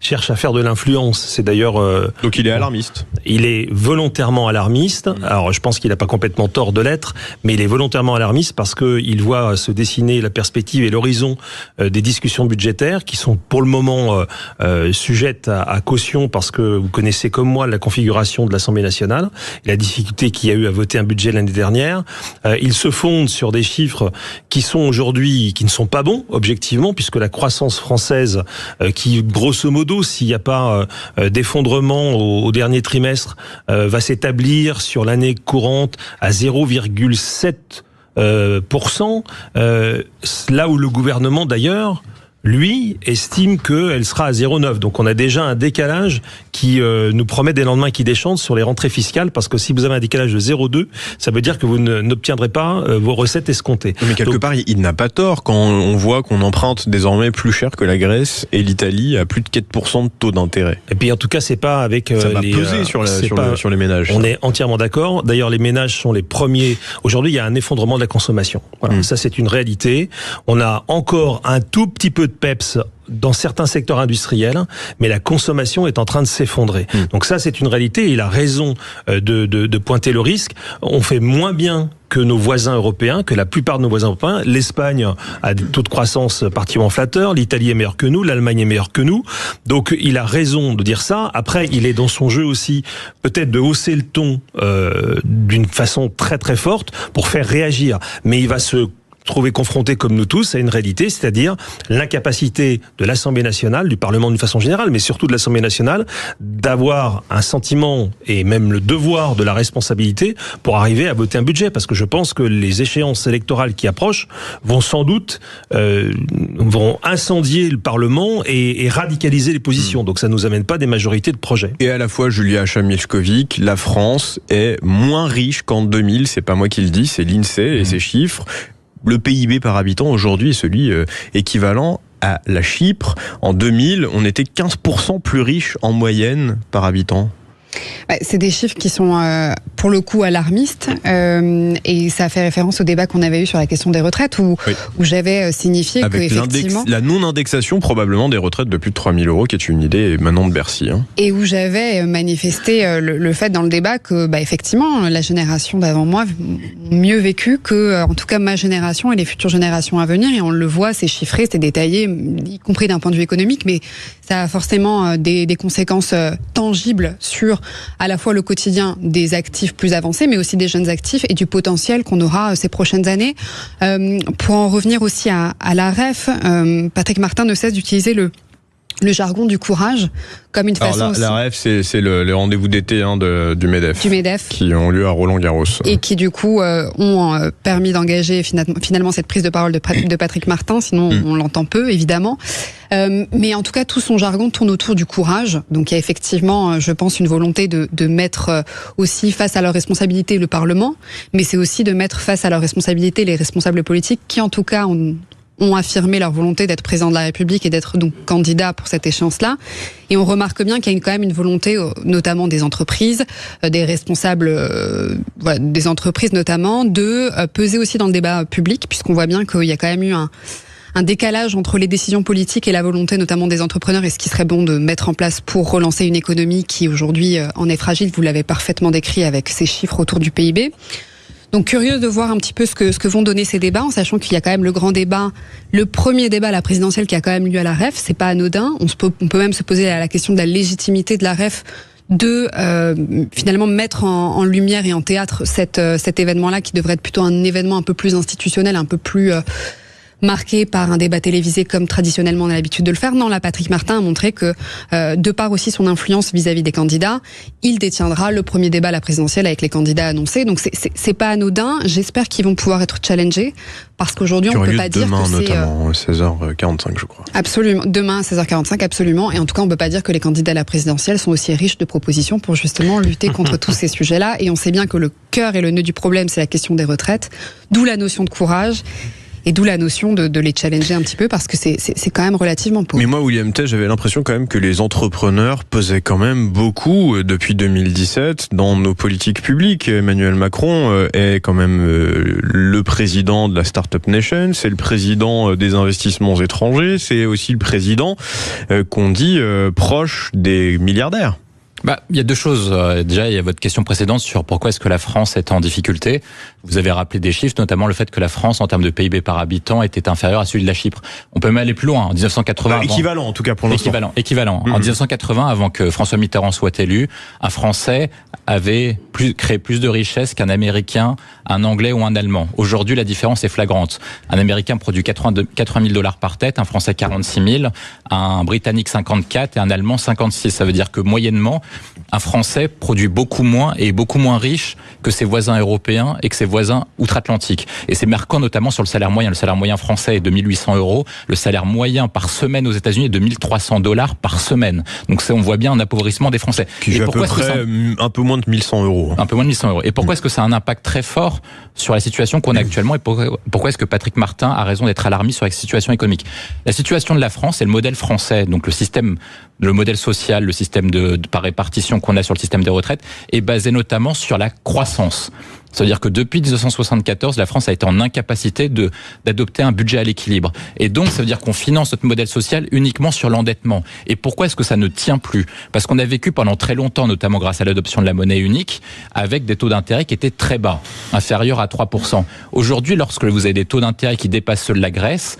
cherche à faire de l'influence. C'est d'ailleurs... Donc il est alarmiste. Il est volontairement alarmiste. Alors je pense qu'il n'a pas complètement tort de l'être, mais il est volontairement alarmiste parce qu'il voit se dessiner la perspective et l'horizon des discussions budgétaires qui sont pour le moment sujettes à caution parce que vous connaissez comme moi la configuration de l'Assemblée nationale et la difficulté qu'il y a eu à voter un budget l'année dernière. Il se fonde sur des chiffres qui sont aujourd'hui, qui ne sont pas bons, objectivement, puisque la croissance française, qui, grosso modo, s'il n'y a pas d'effondrement au dernier trimestre, va s'établir sur l'année courante à 0,7%, là où le gouvernement, d'ailleurs, lui, estime qu'elle sera à 0,9. Donc on a déjà un décalage qui nous promet des lendemains qui déchantent sur les rentrées fiscales, parce que si vous avez un décalage de 0,2, ça veut dire que vous n'obtiendrez pas vos recettes escomptées. Mais quelque part, il n'a pas tort quand on voit qu'on emprunte désormais plus cher que la Grèce et l'Italie à plus de 4% de taux d'intérêt. Et puis en tout cas, c'est pas avec ça va peser sur les ménages. On est entièrement d'accord. D'ailleurs, les ménages sont les premiers. Aujourd'hui, il y a un effondrement de la consommation. Voilà, ça c'est une réalité. On a encore un tout petit peu de peps dans certains secteurs industriels, mais la consommation est en train de s'effondrer. Donc ça, c'est une réalité. Il a raison de pointer le risque. On fait moins bien que nos voisins européens, que la plupart de nos voisins européens. L'Espagne a des taux de croissance particulièrement flatteurs, l'Italie est meilleure que nous, l'Allemagne est meilleure que nous. Donc il a raison de dire ça. Après, il est dans son jeu aussi peut-être de hausser le ton d'une façon très très forte pour faire réagir. Mais il va se trouver confronté comme nous tous à une réalité, c'est-à-dire l'incapacité de l'Assemblée nationale, du Parlement d'une façon générale, mais surtout de l'Assemblée nationale, d'avoir un sentiment et même le devoir de la responsabilité pour arriver à voter un budget. Parce que je pense que les échéances électorales qui approchent vont sans doute vont incendier le Parlement et radicaliser les positions. Donc ça ne nous amène pas des majorités de projets. Et à la fois, Julia Achat-Muskovic, la France est moins riche qu'en 2000, c'est pas moi qui le dis, c'est l'INSEE et ses chiffres. Le PIB par habitant aujourd'hui est celui équivalent à la Chypre. En 2000, on était 15% plus riche en moyenne par habitant. C'est des chiffres qui sont pour le coup alarmistes et ça fait référence au débat qu'on avait eu sur la question des retraites où j'avais signifié avec qu'effectivement la non-indexation probablement des retraites de plus de 3 000 € qui est une idée maintenant de Bercy. Et où j'avais manifesté le fait dans le débat que effectivement la génération d'avant moi mieux vécu que en tout cas ma génération et les futures générations à venir, et on le voit, c'est chiffré, c'est détaillé, y compris d'un point de vue économique, mais ça a forcément des conséquences tangibles sur à la fois le quotidien des actifs plus avancés, mais aussi des jeunes actifs et du potentiel qu'on aura ces prochaines années. Pour en revenir aussi à la REF, Patrick Martin ne cesse d'utiliser le jargon du courage comme une façon aussi... La REF, c'est le rendez-vous d'été du MEDEF. Du MEDEF. Qui ont lieu à Roland-Garros. Et qui, du coup, ont permis d'engager finalement cette prise de parole de Patrick Martin, sinon on l'entend peu, évidemment. Mais en tout cas, tout son jargon tourne autour du courage. Donc il y a effectivement, je pense, une volonté de mettre aussi face à leurs responsabilités le Parlement, mais c'est aussi de mettre face à leurs responsabilités les responsables politiques qui, en tout cas, ont ont affirmé leur volonté d'être président de la République et d'être donc candidat pour cette échéance-là. Et on remarque bien qu'il y a quand même une volonté, notamment des entreprises, des responsables des entreprises notamment, de peser aussi dans le débat public, puisqu'on voit bien qu'il y a quand même eu un décalage entre les décisions politiques et la volonté notamment des entrepreneurs et ce qui serait bon de mettre en place pour relancer une économie qui aujourd'hui en est fragile. Vous l'avez parfaitement décrit avec ces chiffres autour du PIB. Donc curieuse de voir un petit peu ce que vont donner ces débats, en sachant qu'il y a quand même le grand débat, le premier débat à la présidentielle qui a quand même lieu à la REF. C'est pas anodin. On peut même se poser la question de la légitimité de la REF de finalement mettre en lumière et en théâtre cet événement-là, qui devrait être plutôt un événement un peu plus institutionnel, un peu plus marqué par un débat télévisé comme traditionnellement on a l'habitude de le faire. Non, là, Patrick Martin a montré que, de par aussi son influence vis-à-vis des candidats, il détiendra le premier débat à la présidentielle avec les candidats annoncés. Donc c'est pas anodin. J'espère qu'ils vont pouvoir être challengés, parce qu'aujourd'hui on peut pas dire que c'est... notamment 16h45 je crois. Absolument, demain à 16h45 absolument. Et en tout cas on peut pas dire que les candidats à la présidentielle sont aussi riches de propositions pour justement lutter contre tous ces sujets-là. Et on sait bien que le cœur et le nœud du problème, c'est la question des retraites, d'où la notion de courage. Et d'où la notion de les challenger un petit peu, parce que c'est quand même relativement pauvre. Mais moi, William Tay, j'avais l'impression quand même que les entrepreneurs pesaient quand même beaucoup depuis 2017 dans nos politiques publiques. Emmanuel Macron est quand même le président de la Startup Nation, c'est le président des investissements étrangers, c'est aussi le président qu'on dit proche des milliardaires. Il y a deux choses. Déjà, il y a votre question précédente sur pourquoi est-ce que la France est en difficulté. Vous avez rappelé des chiffres, notamment le fait que la France, en termes de PIB par habitant, était inférieur à celui de la Chypre. On peut même aller plus loin. En 1980... équivalent, en tout cas, pour l'instant. Équivalent. En 1980, avant que François Mitterrand soit élu, un Français avait créé plus de richesses qu'un Américain, un Anglais ou un Allemand. Aujourd'hui, la différence est flagrante. Un Américain produit $80 000 par tête, un Français 46 000, un Britannique 54 et un Allemand 56. Ça veut dire que, moyennement, un Français produit beaucoup moins et est beaucoup moins riche que ses voisins européens et que ses voisins outre-Atlantique. Et c'est marquant notamment sur le salaire moyen. Le salaire moyen français est de 1 800 €. Le salaire moyen par semaine aux États-Unis est de $1 300 par semaine. Donc on voit bien un appauvrissement des Français. Qui fait à peu près un peu moins de 1 100 €. Un peu moins de 1 100 €. Et pourquoi est-ce que ça a un impact très fort sur la situation qu'on a actuellement, et pourquoi est-ce que Patrick Martin a raison d'être alarmiste sur la situation économique? La situation de la France et le modèle français, donc le modèle social, le système de par répartition qu'on a sur le système des retraites, est basé notamment sur la croissance. C'est-à-dire que depuis 1974, la France a été en incapacité d'adopter un budget à l'équilibre. Et donc, ça veut dire qu'on finance notre modèle social uniquement sur l'endettement. Et pourquoi est-ce que ça ne tient plus? Parce qu'on a vécu pendant très longtemps, notamment grâce à l'adoption de la monnaie unique, avec des taux d'intérêt qui étaient très bas, inférieurs à 3%. Aujourd'hui, lorsque vous avez des taux d'intérêt qui dépassent ceux de la Grèce,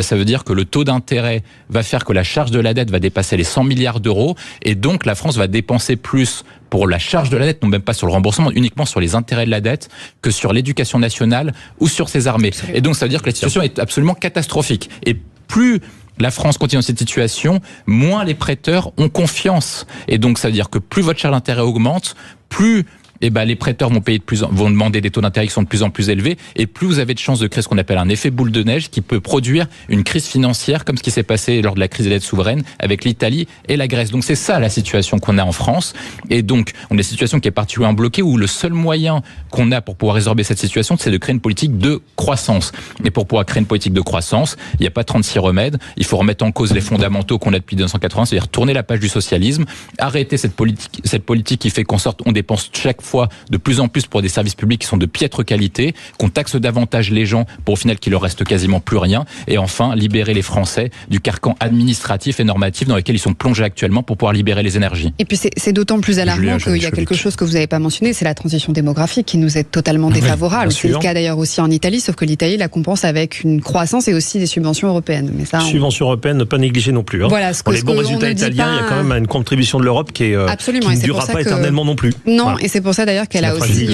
ça veut dire que le taux d'intérêt va faire que la charge de la dette va dépasser les 100 milliards d'euros, et donc la France va dépenser plus pour la charge de la dette, non même pas sur le remboursement, uniquement sur les intérêts de la dette, que sur l'éducation nationale ou sur ses armées. Et donc ça veut dire que la situation est absolument catastrophique. Et plus la France continue dans cette situation, moins les prêteurs ont confiance. Et donc ça veut dire que plus votre charge d'intérêt augmente, plus les prêteurs vont demander des taux d'intérêt qui sont de plus en plus élevés, et plus vous avez de chances de créer ce qu'on appelle un effet boule de neige qui peut produire une crise financière, comme ce qui s'est passé lors de la crise des dettes souveraines avec l'Italie et la Grèce. Donc c'est ça la situation qu'on a en France, et donc on a une situation qui est particulièrement bloquée, où le seul moyen qu'on a pour pouvoir résorber cette situation, c'est de créer une politique de croissance. Et pour pouvoir créer une politique de croissance, il n'y a pas 36 remèdes, il faut remettre en cause les fondamentaux qu'on a depuis 1980, c'est-à-dire tourner la page du socialisme, arrêter cette politique qui fait qu'en sorte on dépense chaque fois de plus en plus pour des services publics qui sont de piètre qualité, qu'on taxe davantage les gens pour au final qu'il leur reste quasiment plus rien, et enfin libérer les Français du carcan administratif et normatif dans lequel ils sont plongés actuellement, pour pouvoir libérer les énergies. Et puis c'est d'autant plus alarmant qu'il y a quelque chose que vous n'avez pas mentionné, c'est la transition démographique qui nous est totalement défavorable. C'est le cas d'ailleurs aussi en Italie, sauf que l'Italie la compense avec une croissance et aussi des subventions européennes. Mais ça, subventions européennes, ne pas négliger non plus. Voilà, pour les bons résultats italiens, il y a quand même une contribution de l'Europe qui ne durera pas éternellement non plus. Non, voilà. Et c'est pour ça d'ailleurs qu'elle a aussi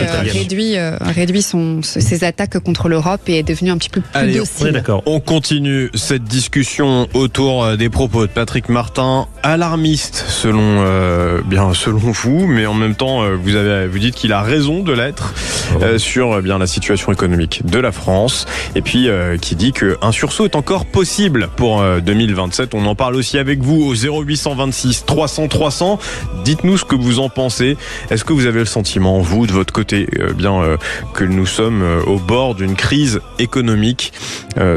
réduit ses attaques contre l'Europe et est devenue un petit peu plus docile. On est d'accord. On continue cette discussion autour des propos de Patrick Martin, alarmiste selon vous, mais en même temps vous dites qu'il a raison de l'être sur la situation économique de la France, et puis qui dit qu'un sursaut est encore possible pour 2027. On en parle aussi avec vous au 0826 300 300. Dites-nous ce que vous en pensez. Est-ce que vous avez le sentiment sentiment, vous, de votre côté, que nous sommes au bord d'une crise économique,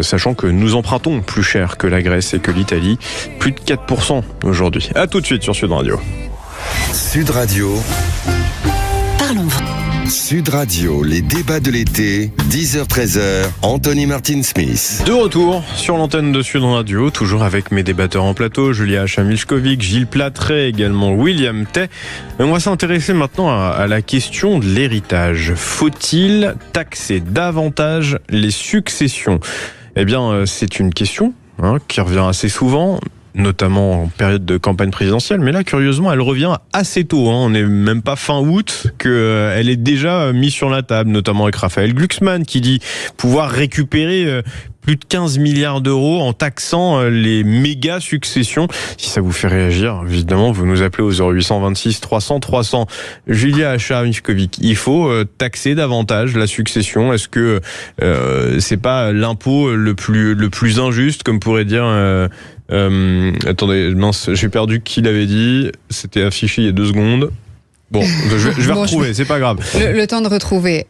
sachant que nous empruntons plus cher que la Grèce et que l'Italie, plus de 4% aujourd'hui. À tout de suite sur Sud Radio. Sud Radio. Parlons vrai. Sud Radio, les débats de l'été, 10h-13h, Anthony Martin-Smith. De retour sur l'antenne de Sud Radio, toujours avec mes débatteurs en plateau, Julia Chamilchkovic, Gilles Plattret, également William Tay. On va s'intéresser maintenant à la question de l'héritage. Faut-il taxer davantage les successions ? Eh bien, c'est une question qui revient assez souvent, notamment en période de campagne présidentielle, mais là, curieusement, elle revient assez tôt. On n'est même pas fin août qu'elle est déjà mise sur la table, notamment avec Raphaël Glucksmann, qui dit pouvoir récupérer plus de 15 milliards d'euros en taxant les méga successions. Si ça vous fait réagir, évidemment, vous nous appelez au 0826 300 300. Julia Chamilchkovic, il faut taxer davantage la succession. Est-ce que c'est pas l'impôt le plus injuste, comme pourrait dire attendez, mince, j'ai perdu qui l'avait dit. C'était affiché il y a 2 secondes. Bon, je vais retrouver, c'est pas grave. Le temps de retrouver.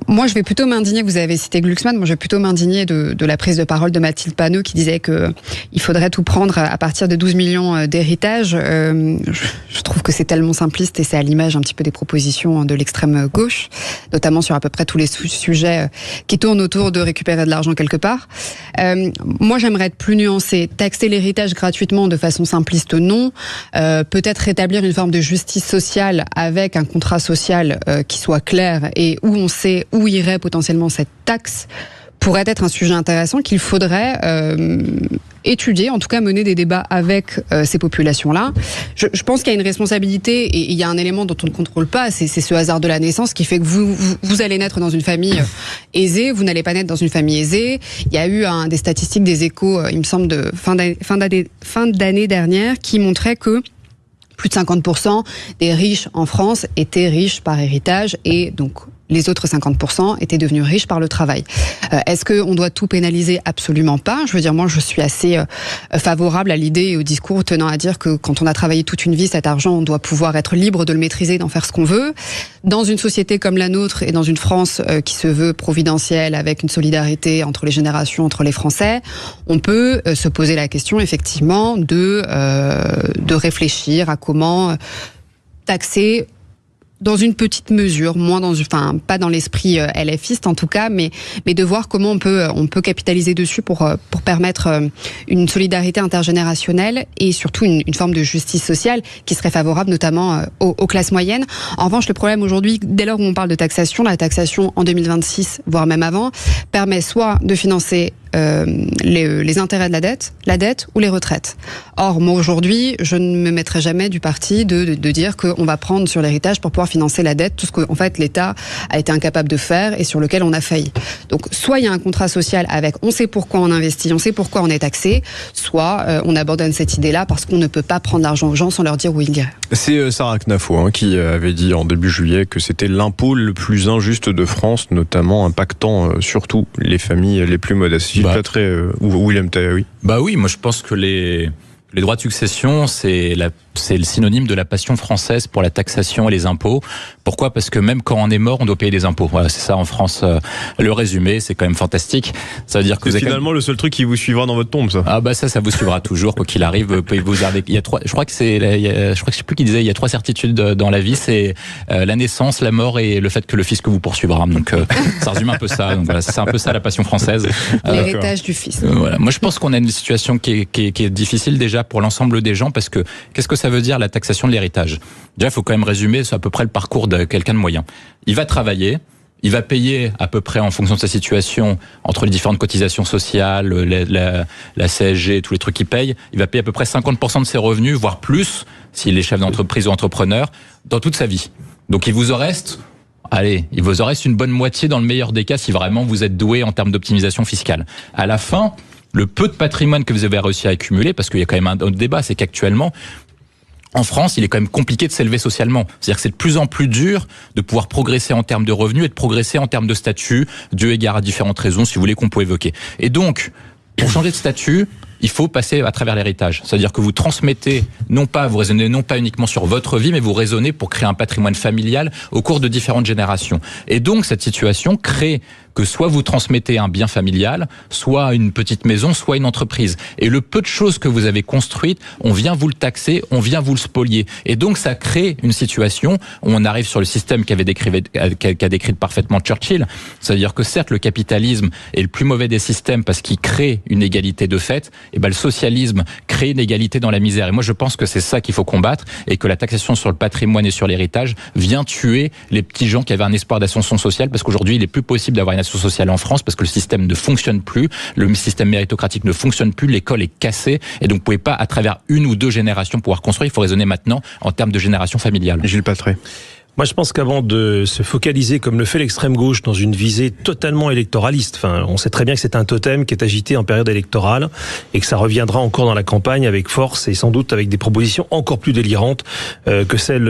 Moi, je vais plutôt m'indigner, vous avez cité Glucksmann, moi je vais plutôt m'indigner de la prise de parole de Mathilde Panot qui disait que il faudrait tout prendre à partir de 12 millions d'héritage. Je trouve que c'est tellement simpliste et c'est à l'image un petit peu des propositions de l'extrême gauche, notamment sur à peu près tous les sujets qui tournent autour de récupérer de l'argent quelque part. Moi, j'aimerais être plus nuancée. Taxer l'héritage gratuitement de façon simpliste, non. Peut-être rétablir une forme de justice sociale avec un contrat social qui soit clair et où on sait où irait potentiellement cette taxe pourrait être un sujet intéressant qu'il faudrait étudier, en tout cas mener des débats avec ces populations-là. Je pense qu'il y a une responsabilité et il y a un élément dont on ne contrôle pas, c'est ce hasard de la naissance qui fait que vous allez naître dans une famille aisée, vous n'allez pas naître dans une famille aisée. Il y a eu des statistiques des Échos, il me semble, de fin d'année dernière qui montraient que plus de 50% des riches en France étaient riches par héritage et donc les autres 50% étaient devenus riches par le travail. Est-ce qu'on doit tout pénaliser ? Absolument pas. Je veux dire, moi, je suis assez favorable à l'idée et au discours tenant à dire que quand on a travaillé toute une vie, cet argent, on doit pouvoir être libre de le maîtriser, d'en faire ce qu'on veut. Dans une société comme la nôtre et dans une France qui se veut providentielle, avec une solidarité entre les générations, entre les Français, on peut se poser la question, effectivement, de réfléchir à comment taxer dans une petite mesure, pas dans l'esprit LFiste en tout cas, mais de voir comment on peut capitaliser dessus pour permettre une solidarité intergénérationnelle et surtout une forme de justice sociale qui serait favorable notamment aux classes moyennes. En revanche, le problème aujourd'hui, dès lors où on parle de taxation, la taxation en 2026, voire même avant, permet soit de financer les intérêts de la dette ou les retraites. Or, moi aujourd'hui, je ne me mettrai jamais du parti de dire qu'on va prendre sur l'héritage pour pouvoir financer la dette, tout ce qu'en fait l'État a été incapable de faire et sur lequel on a failli. Donc, soit il y a un contrat social avec on sait pourquoi on investit, on sait pourquoi on est taxé, soit on abandonne cette idée-là parce qu'on ne peut pas prendre l'argent aux gens sans leur dire où il irait. C'est Sarah Knafo qui avait dit en début juillet que c'était l'impôt le plus injuste de France, notamment impactant surtout les familles les plus modestes. William Tay, oui. Bah oui, moi je pense que les droits de succession, c'est le synonyme de la passion française pour la taxation et les impôts. Pourquoi ? Parce que même quand on est mort, on doit payer des impôts. Voilà, c'est ça en France. Le résumé, c'est quand même fantastique. Ça veut dire que c'est finalement le seul truc qui vous suivra dans votre tombe, ça. Ah bah ça vous suivra toujours quoi qu'il arrive. Vous avez, il y a 3. Je crois que je sais plus qui disait. Il y a 3 certitudes dans la vie. C'est la naissance, la mort et le fait que le fisc vous poursuivra. Donc ça résume un peu ça. Donc voilà, c'est un peu ça la passion française. L'héritage du fisc. Voilà. Moi je pense qu'on a une situation qui est difficile déjà pour l'ensemble des gens parce que qu'est-ce que ça veut dire la taxation de l'héritage ? Déjà, il faut quand même résumer, c'est à peu près le parcours de quelqu'un de moyen. Il va travailler, il va payer à peu près en fonction de sa situation, entre les différentes cotisations sociales, la CSG, tous les trucs qu'il paye, il va payer à peu près 50% de ses revenus, voire plus, s'il est chef d'entreprise ou entrepreneur, dans toute sa vie. Donc il vous en reste une bonne moitié dans le meilleur des cas si vraiment vous êtes doué en termes d'optimisation fiscale. À la fin, le peu de patrimoine que vous avez réussi à accumuler, parce qu'il y a quand même un autre débat, c'est qu'actuellement, en France, il est quand même compliqué de s'élever socialement. C'est-à-dire que c'est de plus en plus dur de pouvoir progresser en termes de revenus et de progresser en termes de statut, dû égard à différentes raisons, si vous voulez, qu'on peut évoquer. Et donc, pour changer de statut, il faut passer à travers l'héritage. C'est-à-dire que vous transmettez, vous raisonnez non pas uniquement sur votre vie, mais vous raisonnez pour créer un patrimoine familial au cours de différentes générations. Et donc, cette situation crée que soit vous transmettez un bien familial, soit une petite maison, soit une entreprise. Et le peu de choses que vous avez construites, on vient vous le taxer, on vient vous le spolier. Et donc, ça crée une situation où on arrive sur le système qu'a décrit parfaitement Churchill. C'est-à-dire que certes, le capitalisme est le plus mauvais des systèmes parce qu'il crée une égalité de fait, et le socialisme crée une égalité dans la misère. Et moi, je pense que c'est ça qu'il faut combattre et que la taxation sur le patrimoine et sur l'héritage vient tuer les petits gens qui avaient un espoir d'ascension sociale, parce qu'aujourd'hui, il est plus possible d'avoir une ascension sociale en France parce que le système ne fonctionne plus, le système méritocratique ne fonctionne plus, l'école est cassée, et donc vous pouvez pas, à travers une ou deux générations, pouvoir construire. Il faut raisonner maintenant en termes de génération familiale. Gilles Platré. Moi, je pense qu'avant de se focaliser, comme le fait l'extrême gauche, dans une visée totalement électoraliste, on sait très bien que c'est un totem qui est agité en période électorale et que ça reviendra encore dans la campagne avec force et sans doute avec des propositions encore plus délirantes que celles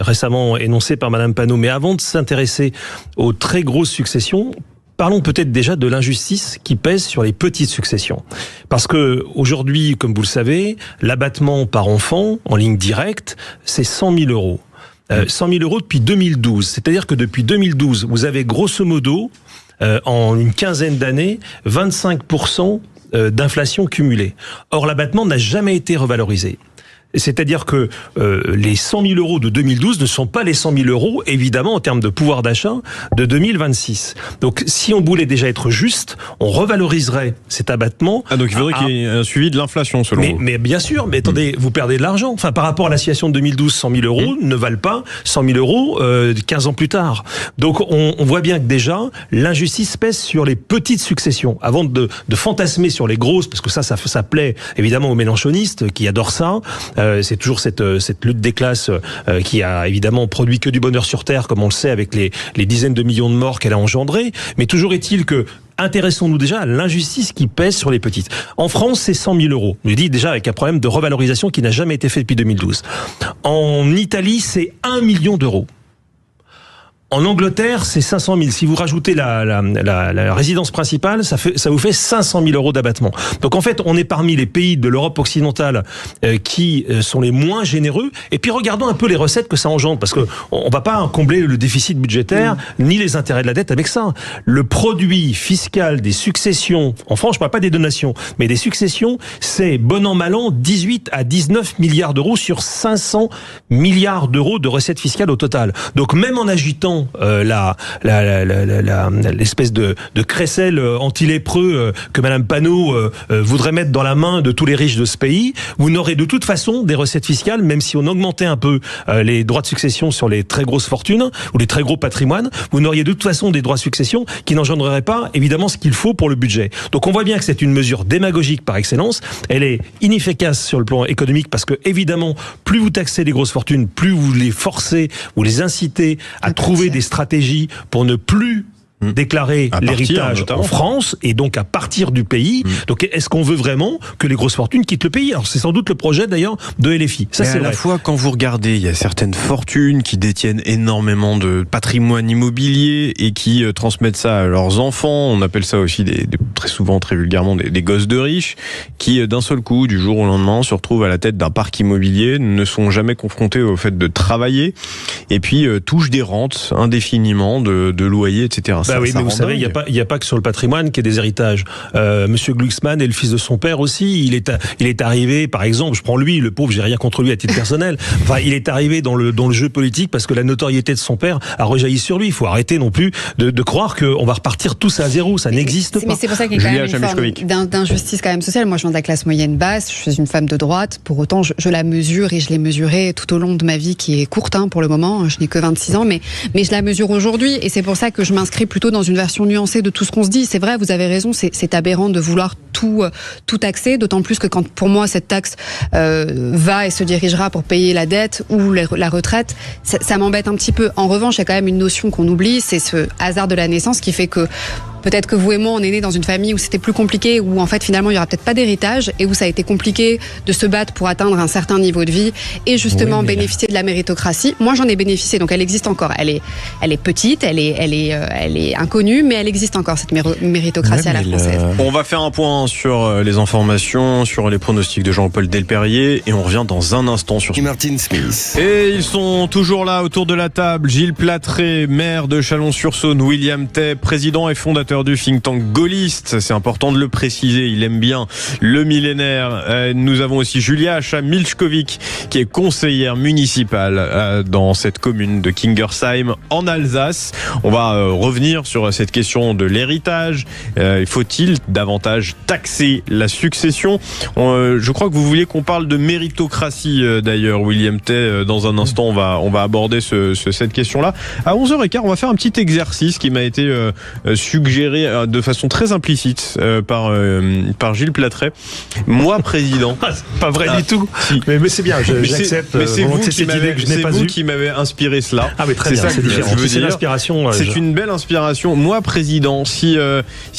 récemment énoncées par Madame Panot. Mais avant de s'intéresser aux très grosses successions, parlons peut-être déjà de l'injustice qui pèse sur les petites successions. Parce que aujourd'hui, comme vous le savez, l'abattement par enfant en ligne directe, c'est 100 000 euros. 100 000 euros depuis 2012. C'est-à-dire que depuis 2012, vous avez grosso modo, en une quinzaine d'années, 25% d'inflation cumulée. Or, l'abattement n'a jamais été revalorisé. C'est-à-dire que les 100 000 euros de 2012 ne sont pas les 100 000 euros, évidemment, en termes de pouvoir d'achat de 2026. Donc, si on voulait déjà être juste, on revaloriserait cet abattement. Donc, il faudrait qu'il y ait un suivi de l'inflation, selon vous. Mais bien sûr, mais attendez, vous perdez de l'argent. Enfin, par rapport à la situation de 2012, 100 000 euros ne valent pas 100 000 euros 15 ans plus tard. Donc, on voit bien que déjà, l'injustice pèse sur les petites successions. Avant de fantasmer sur les grosses, parce que ça plaît évidemment aux mélenchonistes qui adorent ça. C'est toujours cette lutte des classes qui a évidemment produit que du bonheur sur terre, comme on le sait, avec les dizaines de millions de morts qu'elle a engendrés. Mais toujours est-il que intéressons-nous déjà à l'injustice qui pèse sur les petites. En France, c'est 100 000 euros. Je dis déjà avec un problème de revalorisation qui n'a jamais été fait depuis 2012. En Italie, c'est 1 million d'euros. En Angleterre, c'est 500 000. Si vous rajoutez la résidence principale, ça vous fait 500 000 euros d'abattement. Donc en fait, on est parmi les pays de l'Europe occidentale qui sont les moins généreux. Et puis regardons un peu les recettes que ça engendre, parce que on va pas combler le déficit budgétaire ni les intérêts de la dette avec ça. Le produit fiscal des successions, en France, je parle pas des donations, mais des successions, c'est bon an mal an 18 à 19 milliards d'euros sur 500 milliards d'euros de recettes fiscales au total. Donc même en agitant l'espèce de crécelle anti-lépreux que Madame Panot voudrait mettre dans la main de tous les riches de ce pays, vous n'aurez de toute façon des recettes fiscales, même si on augmentait un peu les droits de succession sur les très grosses fortunes ou les très gros patrimoines, vous n'auriez de toute façon des droits de succession qui n'engendreraient pas évidemment ce qu'il faut pour le budget. Donc on voit bien que c'est une mesure démagogique par excellence, elle est inefficace sur le plan économique parce que évidemment plus vous taxez les grosses fortunes, plus vous les forcez, vous les incitez à trouver des stratégies pour ne plus déclarer l'héritage en France et donc à partir du pays. Donc est-ce qu'on veut vraiment que les grosses fortunes quittent le pays? Alors c'est sans doute le projet d'ailleurs de LFI. Ça, c'est à la fois quand vous regardez, il y a certaines fortunes qui détiennent énormément de patrimoine immobilier et qui transmettent ça à leurs enfants. On appelle ça aussi très souvent, très vulgairement, des gosses de riches qui d'un seul coup, du jour au lendemain, se retrouvent à la tête d'un parc immobilier, ne sont jamais confrontés au fait de travailler et puis touchent des rentes indéfiniment de loyers, etc. Bah oui, mais vous savez, il n'y a pas que sur le patrimoine qu'il y a des héritages. Monsieur Glucksmann est le fils de son père aussi. Il est arrivé, par exemple, je prends lui, le pauvre, j'ai rien contre lui à titre personnel. Enfin, il est arrivé dans le jeu politique parce que la notoriété de son père a rejailli sur lui. Il faut arrêter non plus de croire qu'on va repartir tous à zéro. Ça n'existe pas. Mais c'est pour ça qu'il y a quand même une forme d'injustice quand même sociale. Moi, je viens de la classe moyenne basse. Je suis une femme de droite. Pour autant, je la mesure et je l'ai mesurée tout au long de ma vie qui est courte pour le moment. Je n'ai que 26 ans, mais je la mesure aujourd'hui et c'est pour ça que je m'inscris plutôt dans une version nuancée de tout ce qu'on se dit. C'est vrai, vous avez raison, c'est aberrant de vouloir tout taxer, d'autant plus que quand, pour moi, cette taxe va et se dirigera pour payer la dette ou la retraite, ça m'embête un petit peu. En revanche, il y a quand même une notion qu'on oublie, c'est ce hasard de la naissance qui fait que peut-être que vous et moi, on est nés dans une famille où c'était plus compliqué, où en fait finalement il y aura peut-être pas d'héritage et où ça a été compliqué de se battre pour atteindre un certain niveau de vie et justement bénéficier de la méritocratie. Moi, j'en ai bénéficié, donc elle existe encore. Elle est petite, elle est inconnue, mais elle existe encore cette méritocratie à la française. On va faire un point sur les informations, sur les pronostics de Jean-Paul Delperrier et on revient dans un instant sur Martin Smith. Et ils sont toujours là autour de la table. Gilles Platré, maire de Chalon-sur-Saône, William Tay, président et fondateur du think tank gaulliste. C'est important de le préciser, il aime bien le millénaire. Nous avons aussi Julia Acha-Milchkovic qui est conseillère municipale dans cette commune de Kingersheim en Alsace. On va revenir sur cette question de l'héritage. Faut-il davantage taxer la succession? Je crois que vous vouliez qu'on parle de méritocratie d'ailleurs, William Tay. Dans un instant, on va aborder cette question-là. À 11h15, on va faire un petit exercice qui m'a été suggéré de façon très implicite par Gilles Platré. Moi, président. Pas vrai du tout. Si. Mais c'est bien, j'accepte. Mais c'est vous qui m'avez inspiré cela. Ah mais très bien, c'est différent. C'est l'inspiration. C'est une belle inspiration. Moi, président, si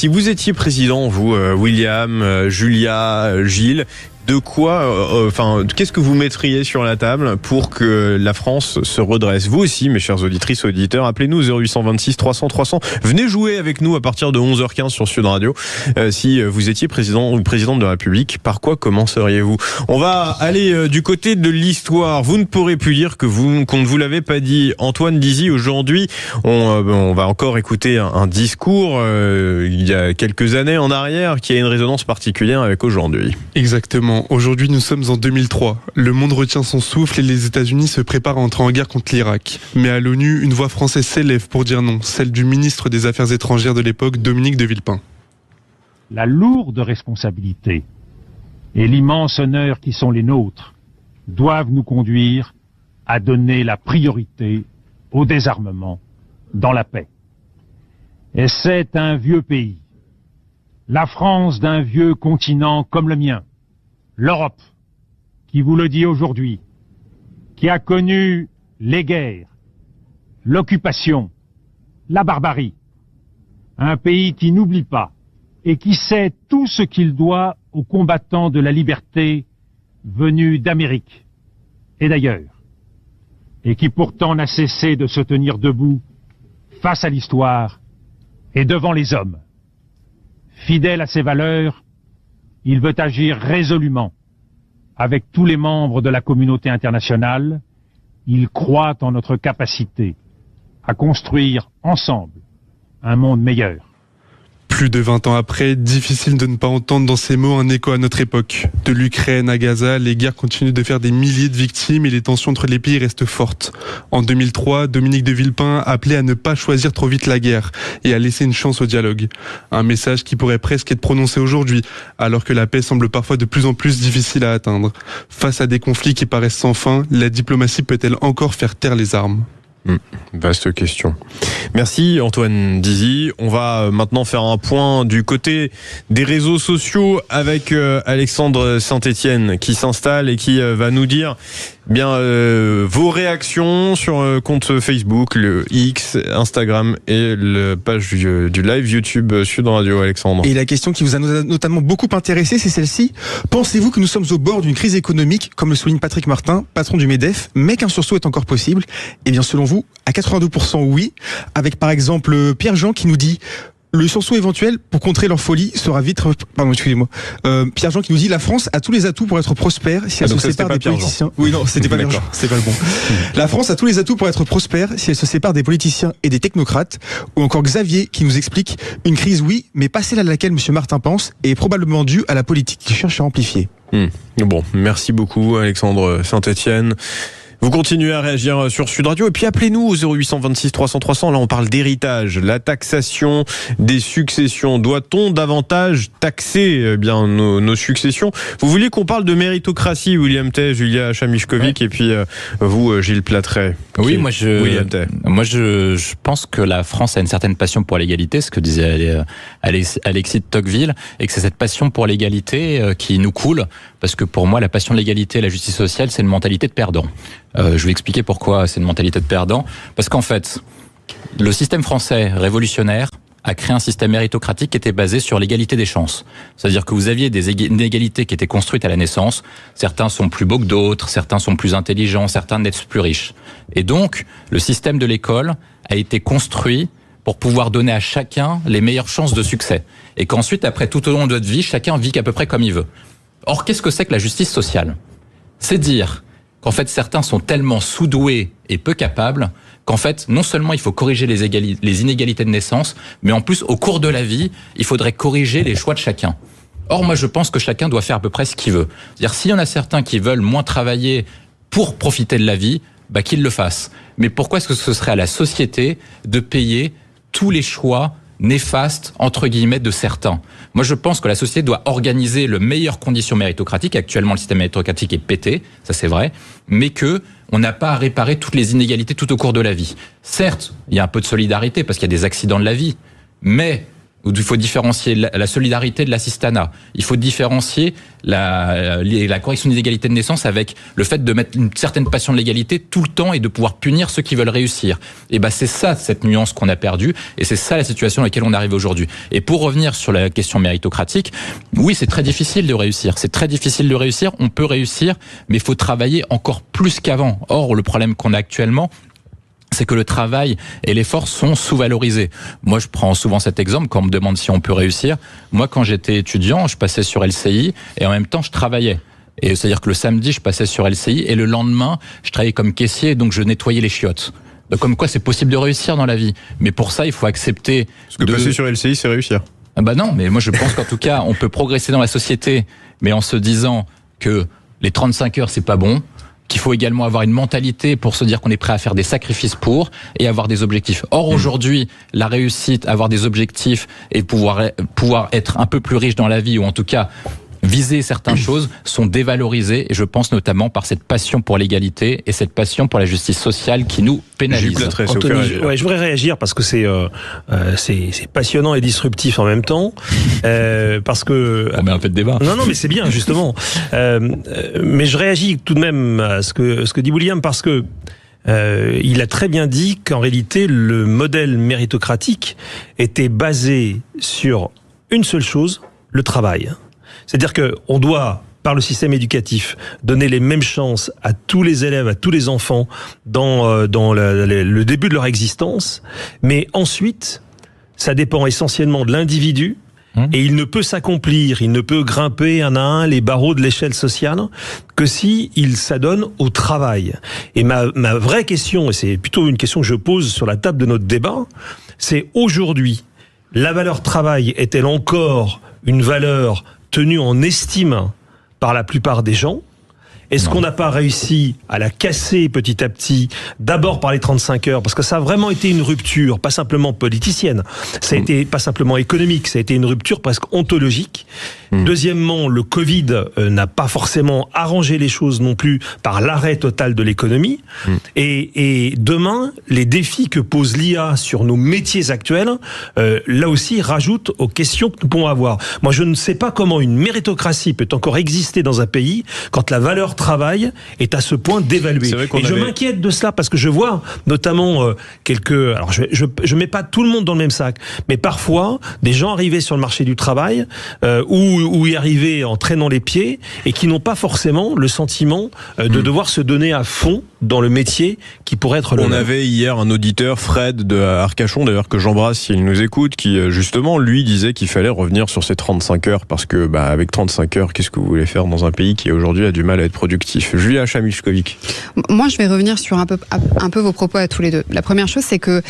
vous étiez président, vous, William, Julia, Gilles, de quoi, qu'est-ce que vous mettriez sur la table pour que la France se redresse? Vous aussi, mes chers auditrices, auditeurs, appelez-nous 0826 300 300. Venez jouer avec nous à partir de 11h15 sur Sud Radio. Si vous étiez président ou présidente de la République, par quoi commenceriez-vous? On va aller du côté de l'histoire. Vous ne pourrez plus dire qu'on ne vous l'avait pas dit. Antoine Dizy, aujourd'hui, on va encore écouter un discours il y a quelques années en arrière qui a une résonance particulière avec aujourd'hui. Exactement. Aujourd'hui, nous sommes en 2003. Le monde retient son souffle et les États-Unis se préparent à entrer en guerre contre l'Irak. Mais à l'ONU, une voix française s'élève pour dire non, celle du ministre des Affaires étrangères de l'époque, Dominique de Villepin. La lourde responsabilité et l'immense honneur qui sont les nôtres doivent nous conduire à donner la priorité au désarmement dans la paix. Et c'est un vieux pays, la France d'un vieux continent comme le mien, l'Europe, qui vous le dit aujourd'hui, qui a connu les guerres, l'occupation, la barbarie, un pays qui n'oublie pas et qui sait tout ce qu'il doit aux combattants de la liberté venus d'Amérique et d'ailleurs, et qui pourtant n'a cessé de se tenir debout face à l'histoire et devant les hommes. Fidèle à ses valeurs, il veut agir résolument avec tous les membres de la communauté internationale. Il croit en notre capacité à construire ensemble un monde meilleur. Plus de 20 ans après, difficile de ne pas entendre dans ces mots un écho à notre époque. De l'Ukraine à Gaza, les guerres continuent de faire des milliers de victimes et les tensions entre les pays restent fortes. En 2003, Dominique de Villepin appelait à ne pas choisir trop vite la guerre et à laisser une chance au dialogue. Un message qui pourrait presque être prononcé aujourd'hui, alors que la paix semble parfois de plus en plus difficile à atteindre. Face à des conflits qui paraissent sans fin, la diplomatie peut-elle encore faire taire les armes ? Vaste question. Merci Antoine Dizy. On va maintenant faire un point du côté des réseaux sociaux avec Alexandre Saint-Etienne qui s'installe et qui va nous dire vos réactions sur le compte Facebook, le X, Instagram et la page du live YouTube Sud Radio. Alexandre. Et la question qui vous a notamment beaucoup intéressé, c'est celle-ci. Pensez-vous que nous sommes au bord d'une crise économique, comme le souligne Patrick Martin, patron du MEDEF, mais qu'un sursaut est encore possible? Eh bien, selon vous, à 82% oui, avec par exemple Pierre-Jean qui nous dit le sursaut éventuel pour contrer leur folie sera vite... Pardon, excusez-moi. Pierre-Jean qui nous dit la France a tous les atouts pour être prospère si elle se sépare des politiciens... Oui, non, c'était pas Pierre-Jean, c'était pas le bon. La France a tous les atouts pour être prospère si elle se sépare des politiciens et des technocrates. Ou encore Xavier qui nous explique une crise oui, mais pas celle à laquelle M. Martin pense et est probablement due à la politique qui cherche à amplifier. Bon, merci beaucoup Alexandre Saint-Etienne. Vous continuez à réagir sur Sud Radio et puis appelez-nous au 0826 300 300. Là, on parle d'héritage, la taxation des successions. Doit-on davantage taxer nos successions? Vous vouliez qu'on parle de méritocratie, William Tay, Julia Acha-Milchkovic, et puis vous, Gilles Platré. Oui, moi je pense que la France a une certaine passion pour l'égalité, ce que disait Alexis de Tocqueville, et que c'est cette passion pour l'égalité qui nous coule, parce que pour moi, la passion de l'égalité et la justice sociale, c'est une mentalité de perdant. Je vais expliquer pourquoi c'est une mentalité de perdant. Parce qu'en fait, le système français révolutionnaire a créé un système méritocratique qui était basé sur l'égalité des chances. C'est-à-dire que vous aviez des inégalités qui étaient construites à la naissance. Certains sont plus beaux que d'autres, certains sont plus intelligents, certains naissent plus riches. Et donc, le système de l'école a été construit pour pouvoir donner à chacun les meilleures chances de succès. Et qu'ensuite, après, tout au long de notre vie, chacun vit à peu près comme il veut. Or, qu'est-ce que c'est que la justice sociale ? C'est dire qu'en fait, certains sont tellement sous-doués et peu capables qu'en fait, non seulement il faut corriger les inégalités de naissance, mais en plus, au cours de la vie, il faudrait corriger les choix de chacun. Or, moi, je pense que chacun doit faire à peu près ce qu'il veut. C'est-à-dire, s'il y en a certains qui veulent moins travailler pour profiter de la vie, qu'ils le fassent. Mais pourquoi est-ce que ce serait à la société de payer tous les choix néfastes, entre guillemets, de certains? Moi, je pense que la société doit organiser les meilleures conditions méritocratiques. Actuellement, le système méritocratique est pété, ça c'est vrai, mais que on n'a pas à réparer toutes les inégalités tout au cours de la vie. Certes, il y a un peu de solidarité parce qu'il y a des accidents de la vie, mais il faut différencier la solidarité de l'assistanat. Il faut différencier la correction des inégalités de naissance avec le fait de mettre une certaine passion de l'égalité tout le temps et de pouvoir punir ceux qui veulent réussir. Et c'est ça, cette nuance qu'on a perdue, et c'est ça la situation à laquelle on arrive aujourd'hui. Et pour revenir sur la question méritocratique, oui, c'est très difficile de réussir. C'est très difficile de réussir. On peut réussir, mais il faut travailler encore plus qu'avant. Or, le problème qu'on a actuellement, c'est que le travail et l'effort sont sous-valorisés. Moi, je prends souvent cet exemple quand on me demande si on peut réussir. Moi, quand j'étais étudiant, je passais sur LCI et en même temps, je travaillais. Et c'est-à-dire que le samedi, je passais sur LCI et le lendemain, je travaillais comme caissier, donc je nettoyais les chiottes. Donc, comme quoi, c'est possible de réussir dans la vie. Mais pour ça, il faut accepter... Parce que passer sur LCI, c'est réussir. Non, mais moi, je pense qu'en tout cas, on peut progresser dans la société, mais en se disant que les 35 heures, c'est pas bon, qu'il faut également avoir une mentalité pour se dire qu'on est prêt à faire des sacrifices pour et avoir des objectifs. Or, aujourd'hui, la réussite, avoir des objectifs et pouvoir être un peu plus riche dans la vie, ou en tout cas viser certaines choses, sont dévalorisées, et je pense notamment par cette passion pour l'égalité et cette passion pour la justice sociale qui nous pénalise. Anthony, je voudrais réagir parce que c'est passionnant et disruptif en même temps, parce que on met un peu de débat. Non, mais c'est bien justement. Mais je réagis tout de même à ce que dit William, parce que il a très bien dit qu'en réalité le modèle méritocratique était basé sur une seule chose, le travail. C'est-à-dire qu'on doit, par le système éducatif, donner les mêmes chances à tous les élèves, à tous les enfants dans le début de leur existence. Mais ensuite, ça dépend essentiellement de l'individu. Et il ne peut s'accomplir, il ne peut grimper un à un les barreaux de l'échelle sociale que si il s'adonne au travail. Et ma vraie question, et c'est plutôt une question que je pose sur la table de notre débat, c'est aujourd'hui, la valeur travail est-elle encore une valeur tenue en estime par la plupart des gens? Est-ce qu'on n'a pas réussi à la casser petit à petit, d'abord par les 35 heures, parce que ça a vraiment été une rupture, pas simplement politicienne, ça a été pas simplement économique, ça a été une rupture presque ontologique. Deuxièmement, le Covid n'a pas forcément arrangé les choses non plus par l'arrêt total de l'économie. Et demain, les défis que pose l'IA sur nos métiers actuels, là aussi, rajoutent aux questions que nous pouvons avoir. Moi, je ne sais pas comment une méritocratie peut encore exister dans un pays quand la valeur travail est à ce point dévaluée. Et je m'inquiète de cela parce que je vois notamment alors je mets pas tout le monde dans le même sac, mais parfois des gens arrivés sur le marché du travail ou y arriver en traînant les pieds et qui n'ont pas forcément le sentiment de devoir se donner à fond dans le métier qui pourrait être le On même. avait hier un auditeur, Fred de Arcachon, d'ailleurs que j'embrasse s'il nous écoute, qui justement lui disait qu'il fallait revenir sur ces 35 heures parce que avec 35 heures, qu'est-ce que vous voulez faire dans un pays qui aujourd'hui a du mal à être productif? Julia Chamilchkovic. Moi, je vais revenir sur un peu vos propos à tous les deux. La première chose, c'est que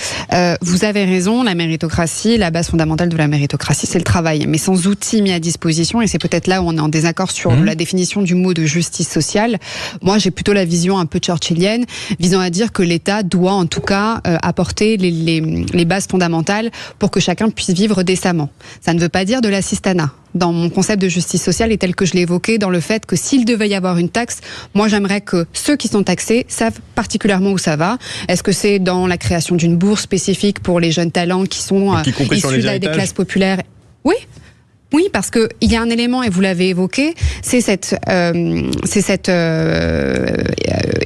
vous avez raison, la méritocratie, la base fondamentale de la méritocratie, c'est le travail, mais sans outils mis à disposition, et c'est peut-être là où on est en désaccord sur la définition du mot de justice sociale. Moi, j'ai plutôt la vision un peu churchillienne, visant à dire que l'État doit en tout cas apporter les bases fondamentales pour que chacun puisse vivre décemment. Ça ne veut pas dire de l'assistanat. Dans mon concept de justice sociale et tel que je l'ai évoqué, dans le fait que s'il devait y avoir une taxe, moi j'aimerais que ceux qui sont taxés savent particulièrement où ça va. Est-ce que c'est dans la création d'une bourse spécifique pour les jeunes talents qui sont issus des classes populaires? Oui, parce que il y a un élément, et vous l'avez évoqué, c'est cette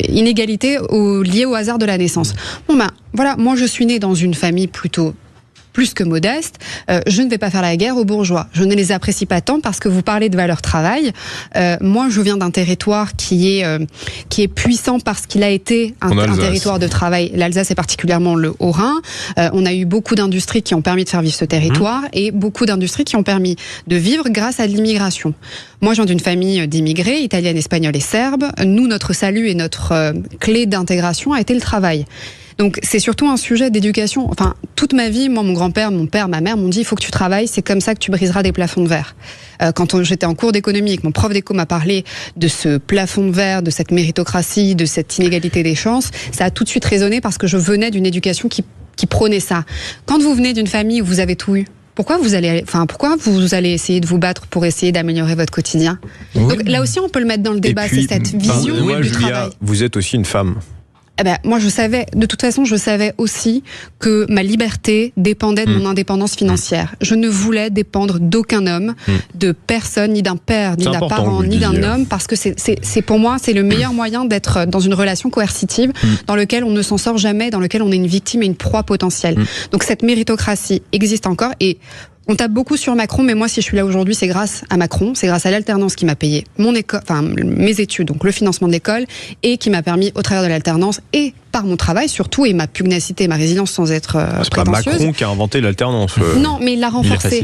inégalité liée au hasard de la naissance. Voilà, moi je suis née dans une famille plutôt plus que modeste, je ne vais pas faire la guerre aux bourgeois. Je ne les apprécie pas tant parce que vous parlez de valeur travail. Moi, je viens d'un territoire qui est puissant parce qu'il a été un territoire de travail. L'Alsace et particulièrement le Haut-Rhin. On a eu beaucoup d'industries qui ont permis de faire vivre ce territoire et beaucoup d'industries qui ont permis de vivre grâce à l'immigration. Moi, je viens d'une famille d'immigrés, italienne, espagnole et serbe. Nous, notre salut et notre clé d'intégration a été le travail. Donc c'est surtout un sujet d'éducation. Enfin, toute ma vie, moi, mon grand-père, mon père, ma mère m'ont dit il faut que tu travailles, c'est comme ça que tu briseras des plafonds de verre. Quand j'étais en cours d'économie et que mon prof d'éco m'a parlé de ce plafond de verre, de cette méritocratie, de cette inégalité des chances, ça a tout de suite résonné parce que je venais d'une éducation qui prônait ça. Quand vous venez d'une famille où vous avez tout eu, pourquoi vous allez essayer de vous battre pour essayer d'améliorer votre quotidien? Donc là aussi, on peut le mettre dans le débat, c'est cette vision du travail. Vous êtes aussi une femme. Moi, de toute façon, je savais aussi que ma liberté dépendait de mon indépendance financière. Je ne voulais dépendre d'aucun homme, de personne, ni d'un père, ni d'un parent, ni d'un homme, parce que c'est pour moi, c'est le meilleur moyen d'être dans une relation coercitive, dans lequel on ne s'en sort jamais, dans lequel on est une victime et une proie potentielle. Donc cette méritocratie existe encore et on tape beaucoup sur Macron, mais moi, si je suis là aujourd'hui, c'est grâce à Macron, c'est grâce à l'alternance qui m'a payé mes études, donc le financement de l'école, et qui m'a permis, au travers de l'alternance, et par mon travail surtout, et ma pugnacité, ma résilience sans être prétentieuse. C'est pas Macron qui a inventé l'alternance. Non, mais il l'a renforcé.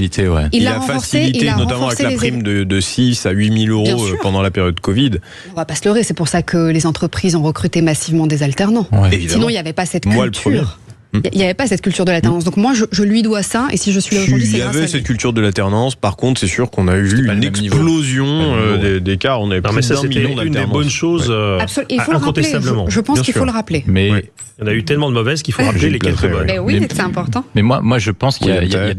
Il l'a facilité, notamment avec la prime de 6 à 8 000 euros pendant la période Covid. On va pas se leurrer, c'est pour ça que les entreprises ont recruté massivement des alternants. Sinon, il n'y avait pas cette culture. Moi, le premier. Il n'y avait pas cette culture de l'alternance. Donc moi, je lui dois ça. Et si je suis là aujourd'hui, c'est grâce à lui. Il y avait cette culture de l'alternance. Par contre, c'est sûr qu'on a eu une explosion des cas. On avait plus d'un million d'alternances. Une des bonnes choses, incontestablement. Je pense qu'il faut le rappeler. Mais il y en a eu tellement de mauvaises qu'il faut rappeler les quelques bonnes. Mais oui, c'est important. Mais moi, je pense qu'il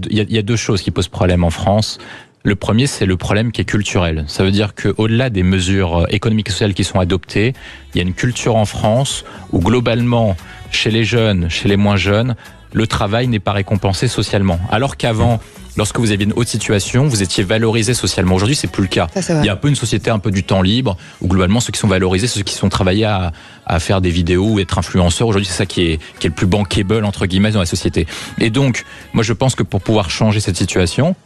y a deux choses qui posent problème en France. Le premier, c'est le problème qui est culturel. Ça veut dire qu'au-delà des mesures économiques et sociales qui sont adoptées, il y a une culture en France où globalement, chez les jeunes, chez les moins jeunes, le travail n'est pas récompensé socialement. Alors qu'avant, lorsque vous aviez une haute situation, vous étiez valorisé socialement. Aujourd'hui, c'est plus le cas. Il y a un peu une société un peu du temps libre où globalement, ceux qui sont valorisés, ceux qui sont travaillés à faire des vidéos ou être influenceurs. Aujourd'hui, c'est ça qui est le plus bankable, entre guillemets, dans la société. Et donc, moi, je pense que pour pouvoir changer cette situation,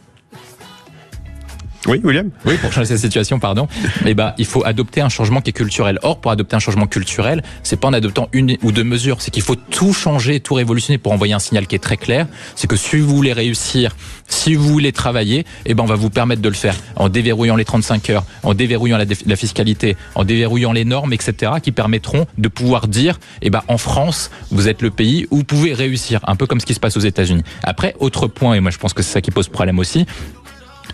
oui, William. Oui, pour changer cette situation, pardon. Il faut adopter un changement qui est culturel. Or, pour adopter un changement culturel, c'est pas en adoptant une ou deux mesures. C'est qu'il faut tout changer, tout révolutionner pour envoyer un signal qui est très clair. C'est que si vous voulez réussir, si vous voulez travailler, on va vous permettre de le faire. En déverrouillant les 35 heures, en déverrouillant la fiscalité, en déverrouillant les normes, etc., qui permettront de pouvoir dire, en France, vous êtes le pays où vous pouvez réussir. Un peu comme ce qui se passe aux États-Unis. Après, autre point, et moi je pense que c'est ça qui pose problème aussi,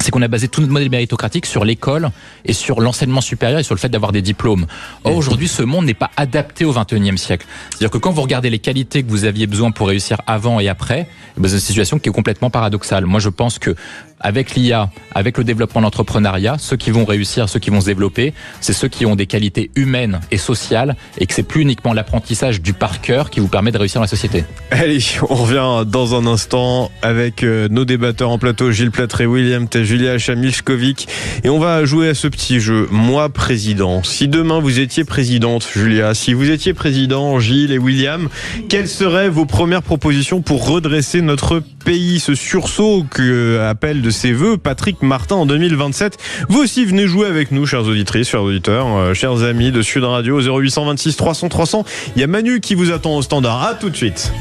c'est qu'on a basé tout notre modèle méritocratique sur l'école et sur l'enseignement supérieur et sur le fait d'avoir des diplômes. Or, aujourd'hui, ce monde n'est pas adapté au XXIe siècle. C'est-à-dire que quand vous regardez les qualités que vous aviez besoin pour réussir avant et après, c'est une situation qui est complètement paradoxale. Moi, je pense que avec l'IA, avec le développement de l'entrepreneuriat, ceux qui vont réussir, ceux qui vont se développer, c'est ceux qui ont des qualités humaines et sociales et que c'est plus uniquement l'apprentissage du par cœur qui vous permet de réussir dans la société. Allez, on revient dans un instant avec nos débatteurs en plateau, Gilles Platré, William T, Julia Chamilskovic, et on va jouer à ce petit jeu, moi président. Si demain vous étiez présidente, Julia, si vous étiez président, Gilles et William, quelles seraient vos premières propositions pour redresser notre pays, ce sursaut que appelle de ses voeux Patrick Martin en 2027. Vous aussi venez jouer avec nous, chères auditrices, chers auditeurs, chers amis de Sud Radio, 0826 300 300. Il y a Manu qui vous attend au standard. À tout de suite.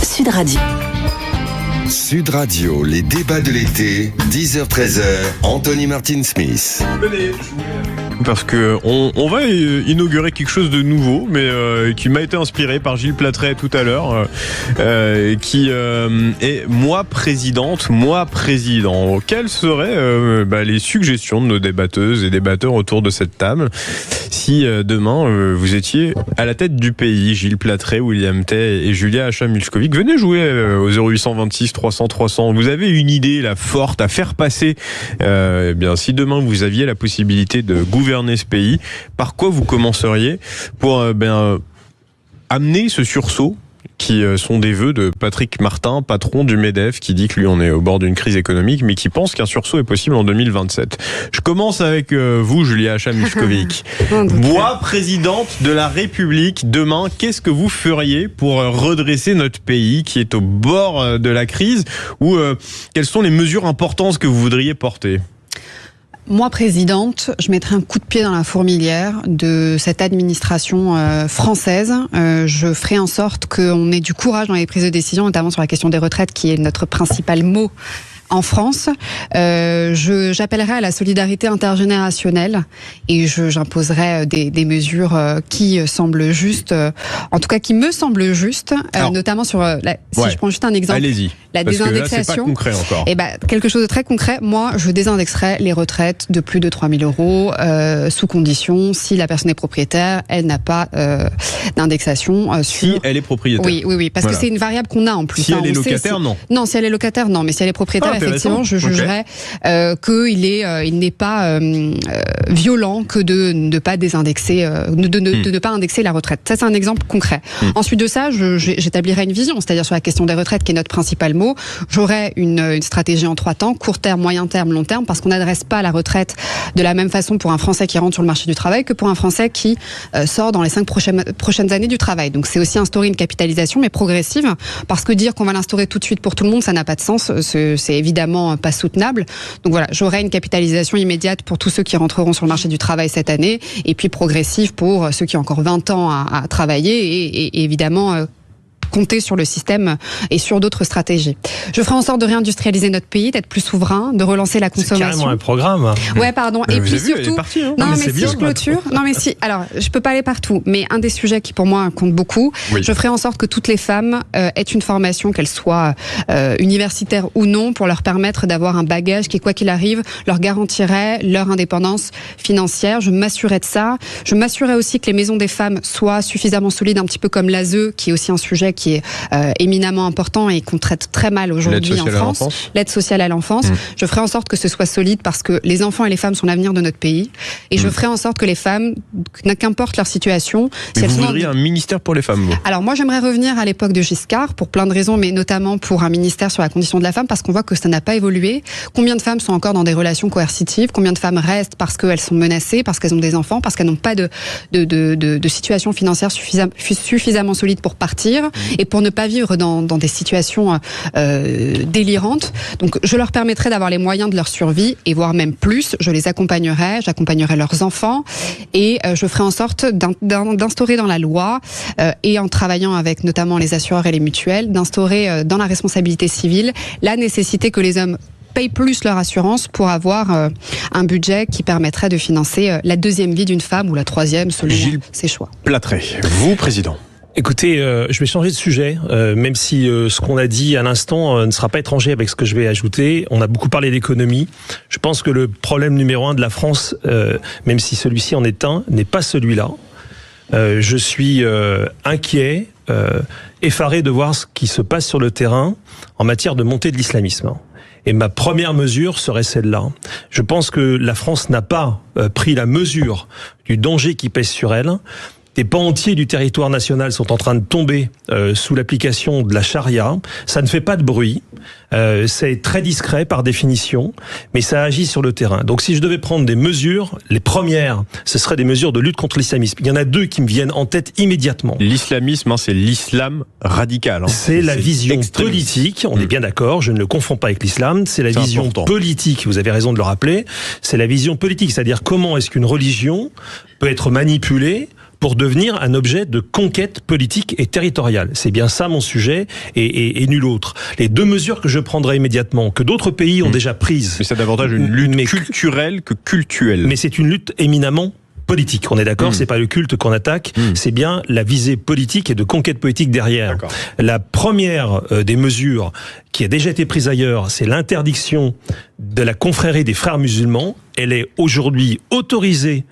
Sud Radio. Sud Radio, les débats de l'été, 10h-13h, Anthony Martin Smith. Parce que on va inaugurer quelque chose de nouveau, mais qui m'a été inspiré par Gilles Platré tout à l'heure, qui est moi président. Quelles seraient les suggestions de nos débatteuses et débatteurs autour de cette table si demain vous étiez à la tête du pays, Gilles Platré, William Tay et Julia Chamilskovic? Venez jouer au 0826 300 300. Vous avez une idée là forte à faire passer. Si demain vous aviez la possibilité de gouverner ce pays, par quoi vous commenceriez pour amener ce sursaut qui qui sont des vœux de Patrick Martin, patron du MEDEF, qui dit que lui, on est au bord d'une crise économique, mais qui pense qu'un sursaut est possible en 2027. Je commence avec vous, Julia Acham-Miscovic. Moi, présidente de la République, demain, qu'est-ce que vous feriez pour redresser notre pays qui est au bord de la crise, ou quelles sont les mesures importantes que vous voudriez porter ? Moi, présidente, je mettrai un coup de pied dans la fourmilière de cette administration française. Je ferai en sorte qu'on ait du courage dans les prises de décision, notamment sur la question des retraites, qui est notre principal mot en France. J'appellerai à la solidarité intergénérationnelle et j'imposerai des mesures qui semblent justes, en tout cas qui me semblent justes, notamment sur si je prends juste un exemple, la désindexation. Que là, c'est pas concret encore. Quelque chose de très concret. Moi, je désindexerai les retraites de plus de 3 000 euros sous condition si la personne est propriétaire, elle n'a pas d'indexation. Si elle est propriétaire. Oui, parce que c'est une variable qu'on a en plus. Si elle est locataire, non. Non, si elle est locataire, non, mais si elle est propriétaire, effectivement, je jugerais qu'il n'est pas violent que de ne pas désindexer, de ne pas indexer la retraite. Ça, c'est un exemple concret. Ensuite de ça, j'établirai une vision, c'est-à-dire sur la question des retraites, qui est notre principal mot. J'aurai une stratégie en 3 temps, court terme, moyen terme, long terme, parce qu'on n'adresse pas la retraite de la même façon pour un Français qui rentre sur le marché du travail que pour un Français qui sort dans les 5 prochaines années du travail. Donc c'est aussi instaurer une capitalisation, mais progressive, parce que dire qu'on va l'instaurer tout de suite pour tout le monde, ça n'a pas de sens. C'est évidemment pas soutenable. Donc voilà, j'aurai une capitalisation immédiate pour tous ceux qui rentreront sur le marché du travail cette année, et puis progressive pour ceux qui ont encore 20 ans à travailler, et évidemment compter sur le système et sur d'autres stratégies. Je ferai en sorte de réindustrialiser notre pays, d'être plus souverain, de relancer la consommation. C'est carrément un programme. Ouais, pardon. Et puis surtout, non mais si je clôture, alors je peux pas aller partout, mais un des sujets qui pour moi compte beaucoup, je ferai en sorte que toutes les femmes aient une formation, qu'elle soit universitaire ou non, pour leur permettre d'avoir un bagage qui, quoi qu'il arrive, leur garantirait leur indépendance financière. Je m'assurerai de ça. Je m'assurerai aussi que les maisons des femmes soient suffisamment solides, un petit peu comme l'ASE, qui est aussi un sujet qui est éminemment important et qu'on traite très mal aujourd'hui en France. L'aide sociale à l'enfance. Je ferai en sorte que ce soit solide, parce que les enfants et les femmes sont l'avenir de notre pays. Et je ferai en sorte que les femmes, qu'importe leur situation... Mais vous voudriez un ministère pour les femmes, vous ? Alors moi, j'aimerais revenir à l'époque de Giscard, pour plein de raisons, mais notamment pour un ministère sur la condition de la femme, parce qu'on voit que ça n'a pas évolué. Combien de femmes sont encore dans des relations coercitives ? Combien de femmes restent parce qu'elles sont menacées, parce qu'elles ont des enfants, parce qu'elles n'ont pas de situation financière suffisamment solide pour partir et pour ne pas vivre dans des situations délirantes. Donc je leur permettrai d'avoir les moyens de leur survie, et voire même plus. Je les accompagnerai, j'accompagnerai leurs enfants, et je ferai en sorte d'instaurer dans la loi, et en travaillant avec notamment les assureurs et les mutuelles, d'instaurer dans la responsabilité civile la nécessité que les hommes payent plus leur assurance pour avoir un budget qui permettrait de financer la 2e vie d'une femme, ou la 3e, selon ses choix. Platré, vous, président. Écoutez, je vais changer de sujet, même si ce qu'on a dit à l'instant ne sera pas étranger avec ce que je vais ajouter. On a beaucoup parlé d'économie. Je pense que le problème numéro 1 de la France, même si celui-ci en est un, n'est pas celui-là. Je suis inquiet, effaré de voir ce qui se passe sur le terrain en matière de montée de l'islamisme. Et ma première mesure serait celle-là. Je pense que la France n'a pas pris la mesure du danger qui pèse sur elle. Des pans entiers du territoire national sont en train de tomber sous l'application de la charia. Ça ne fait pas de bruit, c'est très discret par définition, mais ça agit sur le terrain. Donc si je devais prendre des mesures, les premières, ce seraient des mesures de lutte contre l'islamisme. Il y en a 2 qui me viennent en tête immédiatement. L'islamisme, c'est l'islam radical. C'est la vision politique, on est bien d'accord, je ne le confonds pas avec l'islam, c'est la vision politique, vous avez raison de le rappeler, c'est la vision politique, c'est-à-dire comment est-ce qu'une religion peut être manipulée pour devenir un objet de conquête politique et territoriale. C'est bien ça mon sujet, et nul autre. Les 2 mesures que je prendrai immédiatement, que d'autres pays ont déjà prises... Mais c'est davantage une lutte culturelle que cultuelle. Mais c'est une lutte éminemment politique, on est d'accord, c'est pas le culte qu'on attaque, c'est bien la visée politique et de conquête politique derrière. La première des mesures qui a déjà été prise ailleurs, c'est l'interdiction de la confrérie des frères musulmans. Elle est aujourd'hui autorisée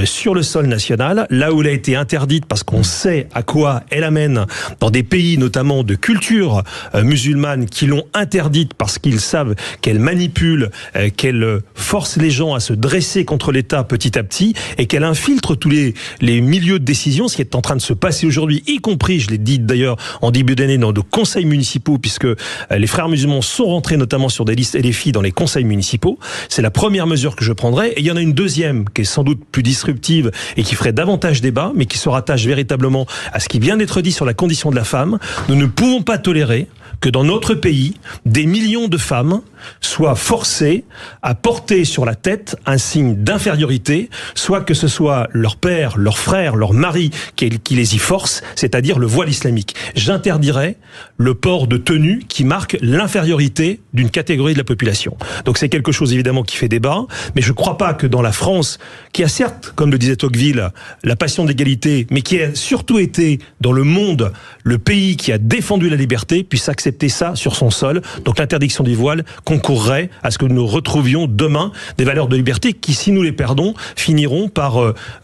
sur le sol national, là où elle a été interdite parce qu'on sait à quoi elle amène dans des pays notamment de culture musulmane qui l'ont interdite parce qu'ils savent qu'elle manipule, qu'elle force les gens à se dresser contre l'État petit à petit et qu'elle infiltre tous les milieux de décision, ce qui est en train de se passer aujourd'hui, y compris, je l'ai dit d'ailleurs en début d'année, dans nos conseils municipaux, puisque les frères musulmans sont rentrés notamment sur des listes LFI dans les conseils municipaux. C'est la première mesure que je prendrai. Et il y en a une deuxième qui est sans doute plus disruptive et qui ferait davantage débat, mais qui se rattache véritablement à ce qui vient d'être dit sur la condition de la femme. Nous ne pouvons pas tolérer que dans notre pays, des millions de femmes soient forcées à porter sur la tête un signe d'infériorité, soit que ce soit leur père, leur frère, leur mari qui les y force, c'est-à-dire le voile islamique. J'interdirais le port de tenue qui marque l'infériorité d'une catégorie de la population. Donc c'est quelque chose évidemment qui fait débat, mais je ne crois pas que dans la France, qui a certes, comme le disait Tocqueville, la passion d'égalité, mais qui a surtout été dans le monde le pays qui a défendu la liberté, puisse accepter ça sur son sol. Donc l'interdiction du voile concourrait à ce que nous retrouvions demain des valeurs de liberté qui, si nous les perdons, finiront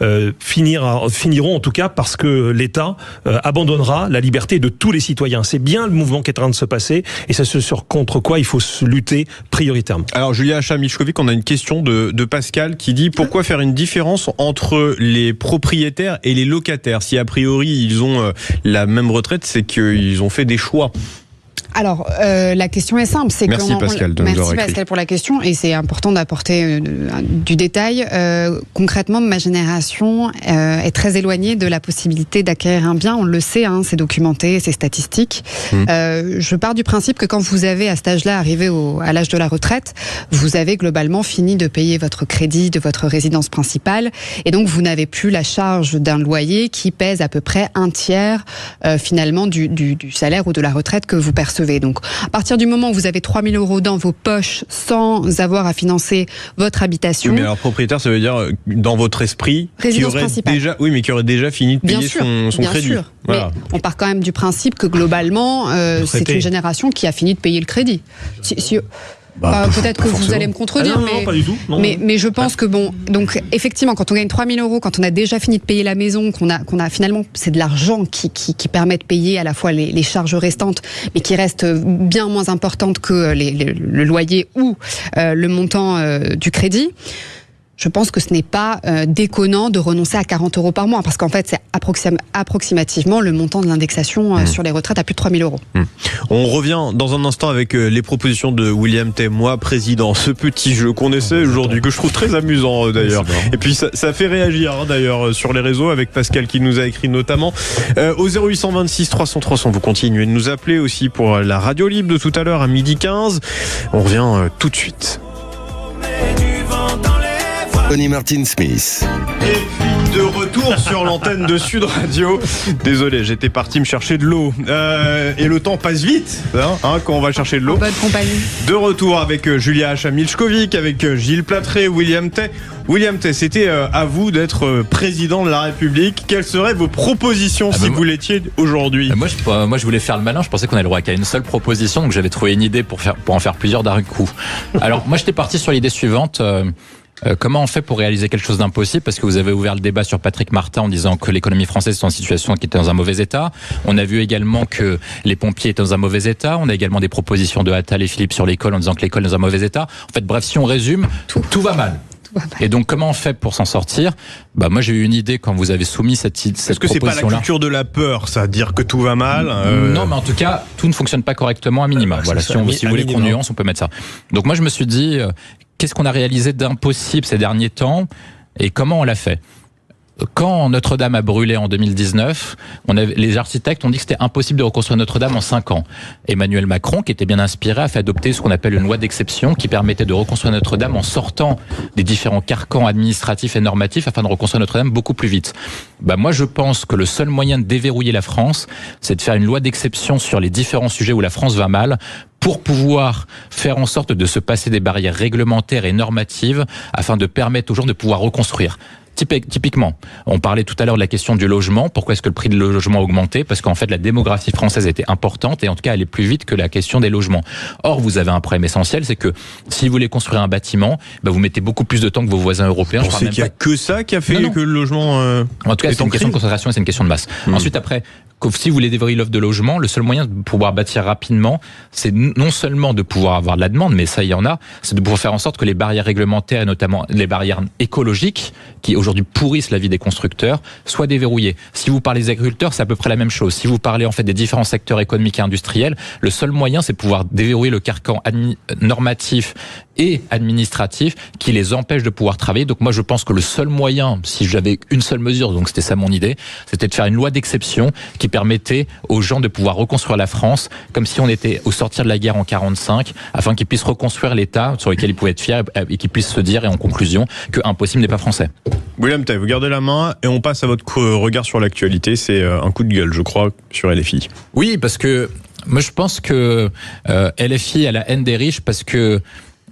en tout cas parce que l'État abandonnera la liberté de tous les citoyens. C'est bien le mouvement qui est en train de se passer et c'est ce contre quoi il faut lutter prioritairement. Alors Julia Acham-Milchkovic, on a une question de Pascal qui dit pourquoi faire une différence entre les propriétaires et les locataires si a priori ils ont la même retraite, c'est qu'ils ont fait des choix. Alors, la question est simple. Merci Pascal pour la question, et c'est important d'apporter du détail. Concrètement, ma génération est très éloignée de la possibilité d'acquérir un bien. On le sait, c'est documenté, c'est statistique. Je pars du principe que quand vous avez à cet âge-là arrivé à l'âge de la retraite, vous avez globalement fini de payer votre crédit de votre résidence principale, et donc vous n'avez plus la charge d'un loyer qui pèse à peu près un tiers finalement du salaire ou de la retraite que vous percevez. Donc, à partir du moment où vous avez 3 000 € dans vos poches sans avoir à financer votre habitation. Oui, mais alors propriétaire, ça veut dire dans votre esprit qui aurait déjà fini de payer son crédit. Bien sûr. Voilà. Mais on part quand même du principe que globalement, c'est une génération qui a fini de payer le crédit. Peut-être que vous allez me contredire, non, pas du tout. Non. Mais je pense que donc effectivement, quand on gagne 3 000 €, quand on a déjà fini de payer la maison, qu'on a finalement, c'est de l'argent qui permet de payer à la fois les charges restantes, mais qui reste bien moins importante que le loyer ou le montant du crédit. Je pense que ce n'est pas déconnant de renoncer à 40 € par mois, parce qu'en fait, c'est approximativement le montant de l'indexation sur les retraites à plus de 3 000 €. On revient dans un instant avec les propositions de William Tay, moi président, ce petit jeu qu'on essaie aujourd'hui, que je trouve très amusant d'ailleurs. Et puis ça fait réagir d'ailleurs sur les réseaux, avec Pascal qui nous a écrit notamment. Au 0826 300 300, vous continuez de nous appeler aussi pour la radio libre de tout à l'heure à 12h15. On revient tout de suite. Tony Martin Smith. Et puis de retour sur l'antenne de Sud Radio. Désolé, j'étais parti me chercher de l'eau. Et le temps passe vite quand on va chercher de l'eau. En bonne compagnie. De retour avec Julia Acham-Milchkovic, avec Gilles Platré, William Tay. William Tay, c'était à vous d'être président de la République. Quelles seraient vos propositions si vous l'étiez aujourd'hui ? Moi, je voulais faire le malin. Je pensais qu'on avait le droit qu'à une seule proposition, donc j'avais trouvé une idée pour en faire plusieurs d'un coup. Alors, moi, j'étais parti sur l'idée suivante. Comment on fait pour réaliser quelque chose d'impossible ? Parce que vous avez ouvert le débat sur Patrick Martin en disant que l'économie française était en situation qui était dans un mauvais état. On a vu également que les pompiers étaient dans un mauvais état. On a également des propositions de Attal et Philippe sur l'école en disant que l'école est dans un mauvais état. En fait, bref, si on résume, tout va mal. Et donc, comment on fait pour s'en sortir ? Moi, j'ai eu une idée quand vous avez soumis cette proposition-là. Est-ce que c'est pas la culture de la peur, ça, dire que tout va mal Non, mais en tout cas, tout ne fonctionne pas correctement à minima. Voilà, si vous voulez qu'on nuance, on peut mettre ça. Donc, moi, je me suis dit, qu'est-ce qu'on a réalisé d'impossible ces derniers temps et comment on l'a fait ? Quand Notre-Dame a brûlé en 2019, les architectes ont dit que c'était impossible de reconstruire Notre-Dame en 5 ans. Emmanuel Macron, qui était bien inspiré, a fait adopter ce qu'on appelle une loi d'exception qui permettait de reconstruire Notre-Dame en sortant des différents carcans administratifs et normatifs afin de reconstruire Notre-Dame beaucoup plus vite. Moi, je pense que le seul moyen de déverrouiller la France, c'est de faire une loi d'exception sur les différents sujets où la France va mal, pour pouvoir faire en sorte de se passer des barrières réglementaires et normatives afin de permettre aux gens de pouvoir reconstruire. Typiquement, on parlait tout à l'heure de la question du logement. Pourquoi est-ce que le prix du logement a augmenté? Parce qu'en fait, la démographie française était importante et en tout cas, elle est plus vite que la question des logements. Or, vous avez un problème essentiel, c'est que si vous voulez construire un bâtiment, vous mettez beaucoup plus de temps que vos voisins européens. Vous pensez qu'il n'y a que ça qui a fait que le logement en tout cas, c'est une question de concentration et c'est une question de masse. Ensuite, après, si vous voulez développer l'offre de logement, le seul moyen de pouvoir bâtir rapidement, c'est non seulement de pouvoir avoir de la demande, mais ça, il y en a, c'est de pouvoir faire en sorte que les barrières réglementaires et notamment les barrières écologiques, qui aujourd'hui pourrissent la vie des constructeurs, soient déverrouillées. Si vous parlez des agriculteurs, c'est à peu près la même chose. Si vous parlez en fait des différents secteurs économiques et industriels, le seul moyen, c'est de pouvoir déverrouiller le carcan normatif et administratif qui les empêche de pouvoir travailler. Donc moi, je pense que le seul moyen, si j'avais une seule mesure, donc c'était ça mon idée, c'était de faire une loi d'exception qui permettait aux gens de pouvoir reconstruire la France comme si on était au sortir de la guerre en 45, afin qu'ils puissent reconstruire l'État sur lequel ils pouvaient être fiers et qu'ils puissent se dire, et en conclusion, que impossible n'est pas français. William Tay, vous gardez la main et on passe à votre regard sur l'actualité. C'est un coup de gueule, je crois, sur LFI. Oui, parce que moi je pense que LFI a la haine des riches parce que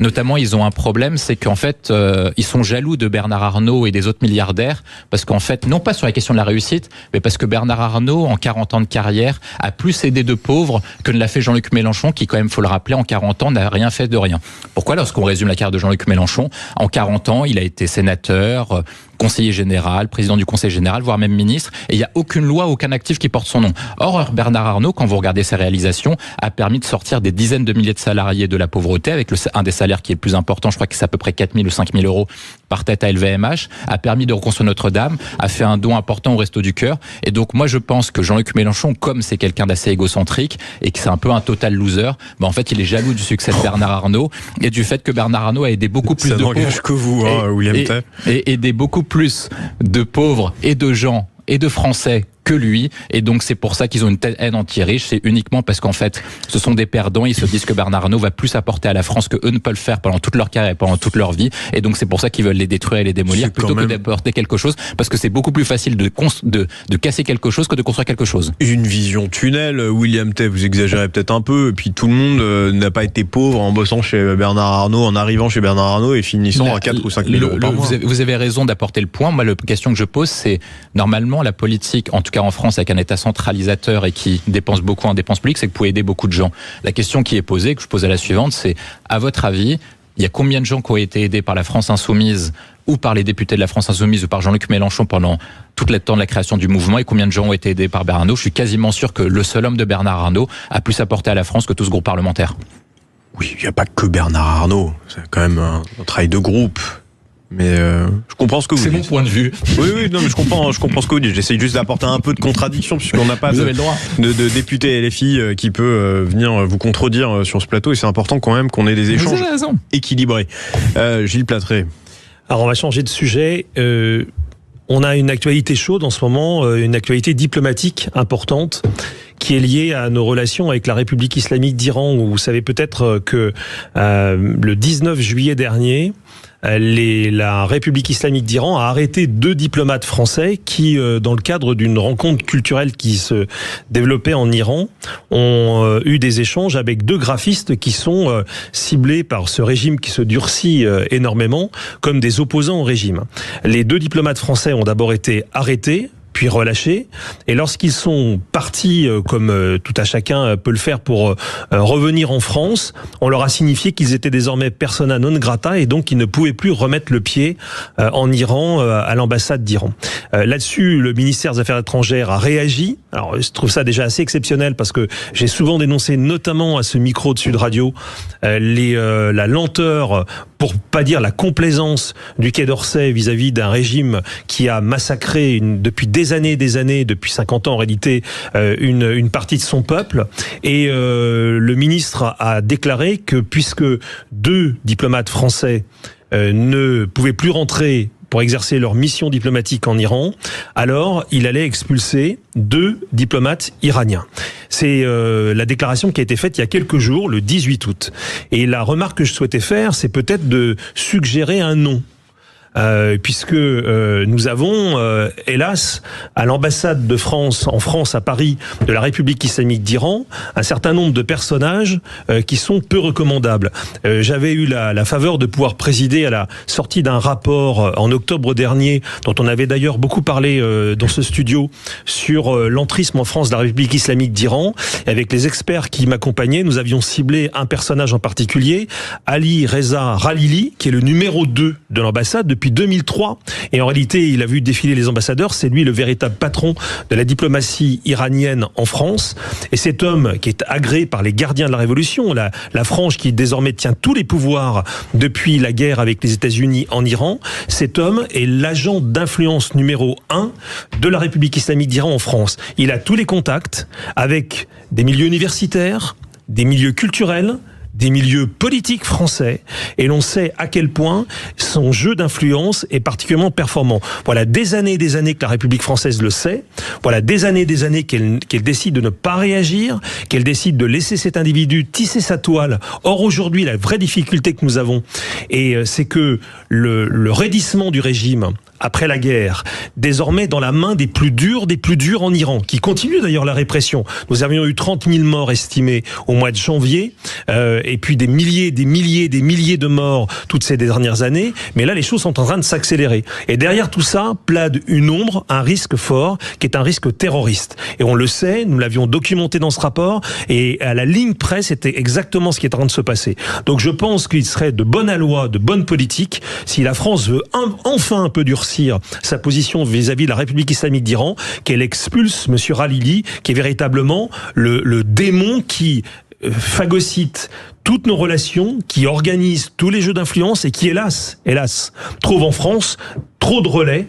notamment, ils ont un problème, c'est qu'en fait, ils sont jaloux de Bernard Arnault et des autres milliardaires, parce qu'en fait, non pas sur la question de la réussite, mais parce que Bernard Arnault, en 40 ans de carrière, a plus aidé de pauvres que ne l'a fait Jean-Luc Mélenchon, qui quand même, faut le rappeler, en 40 ans, n'a rien fait de rien. Pourquoi? Lorsqu'on résume la carrière de Jean-Luc Mélenchon, en 40 ans, il a été sénateur, conseiller général, président du conseil général, voire même ministre, et il n'y a aucune loi, aucun actif qui porte son nom. Or, Bernard Arnault, quand vous regardez ses réalisations, a permis de sortir des dizaines de milliers de salariés de la pauvreté, avec un des salaires qui est le plus important, je crois que c'est à peu près 4 000 ou 5 000 euros par tête à LVMH, a permis de reconstruire Notre-Dame, a fait un don important au Resto du Cœur, et donc moi je pense que Jean-Luc Mélenchon, comme c'est quelqu'un d'assez égocentrique, et que c'est un peu un total loser, en fait il est jaloux du succès de Bernard Arnault, et du fait que Bernard Arnault a aidé beaucoup plus de pauvres que vous, William Tay. Et aidé beaucoup plus de pauvres et de gens et de Français que lui, et donc c'est pour ça qu'ils ont une telle haine anti-riche, c'est uniquement parce qu'en fait ce sont des perdants, ils se disent que Bernard Arnault va plus apporter à la France que eux ne peuvent le faire pendant toute leur carrière et pendant toute leur vie, et donc c'est pour ça qu'ils veulent les détruire et les démolir plutôt que d'apporter quelque chose, parce que c'est beaucoup plus facile de casser quelque chose que de construire quelque chose. Une vision tunnel, William Tay, vous exagérez peut-être un peu, et puis tout le monde n'a pas été pauvre en bossant chez Bernard Arnault, en arrivant chez Bernard Arnault et finissant à 4 ou 5 000 euros par mois. Vous avez raison d'apporter le point. Moi, la question que je pose, c'est normalement la politique, en tout cas en France, avec un État centralisateur et qui dépense beaucoup en dépenses publiques, c'est que vous pouvez aider beaucoup de gens. La question qui est posée, que je pose à la suivante, c'est, à votre avis, il y a combien de gens qui ont été aidés par la France Insoumise ou par les députés de la France Insoumise ou par Jean-Luc Mélenchon pendant tout le temps de la création du mouvement, et combien de gens ont été aidés par Bernard Arnault? Je suis quasiment sûr que le seul homme de Bernard Arnault a plus apporté à la France que tout ce groupe parlementaire. Oui, il n'y a pas que Bernard Arnault, c'est quand même un travail de groupe. Mais je comprends ce que vous dites. C'est mon point de vue. Oui, non, mais je comprends ce que vous dites. J'essaie juste d'apporter un peu de contradiction, puisqu'on n'a pas de député LFI qui peut venir vous contredire sur ce plateau, et c'est important quand même qu'on ait des échanges équilibrés. Gilles Platré. Alors on va changer de sujet. On a une actualité chaude en ce moment, une actualité diplomatique importante, qui est liée à nos relations avec la République islamique d'Iran, où vous savez peut-être que le 19 juillet dernier, la République islamique d'Iran a arrêté 2 diplomates français qui, dans le cadre d'une rencontre culturelle qui se développait en Iran, ont eu des échanges avec 2 graphistes qui sont ciblés par ce régime qui se durcit énormément comme des opposants au régime. Les 2 diplomates français ont d'abord été arrêtés, puis relâchés, et lorsqu'ils sont partis, comme tout à chacun peut le faire, pour revenir en France, on leur a signifié qu'ils étaient désormais persona non grata, et donc ils ne pouvaient plus remettre le pied en Iran, à l'ambassade d'Iran. Là-dessus, le ministère des Affaires étrangères a réagi. Alors, je trouve ça déjà assez exceptionnel, parce que j'ai souvent dénoncé, notamment à ce micro de Sud Radio, la lenteur, pour pas dire la complaisance du Quai d'Orsay vis-à-vis d'un régime qui a massacré depuis des années, depuis 50 ans en réalité, une partie de son peuple. Et le ministre a déclaré que puisque 2 diplomates français ne pouvaient plus rentrer pour exercer leur mission diplomatique en Iran, alors il allait expulser 2 diplomates iraniens. C'est la déclaration qui a été faite il y a quelques jours, le 18 août. Et la remarque que je souhaitais faire, c'est peut-être de suggérer un nom. puisque nous avons, hélas, à l'ambassade de France, en France, à Paris, de la République islamique d'Iran, un certain nombre de personnages qui sont peu recommandables. J'avais eu la faveur de pouvoir présider à la sortie d'un rapport en octobre dernier, dont on avait d'ailleurs beaucoup parlé dans ce studio, sur l'entrisme en France de la République islamique d'Iran. Et avec les experts qui m'accompagnaient, nous avions ciblé un personnage en particulier, Ali Reza Khalili, qui est le numéro 2 de l'ambassade depuis 2003. Et en réalité, il a vu défiler les ambassadeurs. C'est lui le véritable patron de la diplomatie iranienne en France. Et cet homme qui est agréé par les gardiens de la Révolution, la frange qui désormais tient tous les pouvoirs depuis la guerre avec les États-Unis en Iran, cet homme est l'agent d'influence numéro 1 de la République islamique d'Iran en France. Il a tous les contacts avec des milieux universitaires, des milieux culturels, des milieux politiques français, et l'on sait à quel point son jeu d'influence est particulièrement performant. Voilà des années que la République française le sait, voilà des années qu'elle décide de ne pas réagir, qu'elle décide de laisser cet individu tisser sa toile. Or aujourd'hui, la vraie difficulté que nous avons, c'est que le raidissement du régime après la guerre, désormais dans la main des plus durs en Iran, qui continuent d'ailleurs la répression. Nous avions eu 30 000 morts estimés au mois de janvier, et puis des milliers de morts toutes ces dernières années, mais là les choses sont en train de s'accélérer. Et derrière tout ça, plane une ombre, un risque fort, qui est un risque terroriste. Et on le sait, nous l'avions documenté dans ce rapport, et à la ligne près, c'était exactement ce qui est en train de se passer. Donc je pense qu'il serait de bonne aloi, de bonne politique, si la France veut enfin un peu durcir sa position vis-à-vis de la République islamique d'Iran, qu'elle expulse M. Khalili, qui est véritablement le démon qui phagocyte toutes nos relations, qui organise tous les jeux d'influence et qui, hélas, trouve en France trop de relais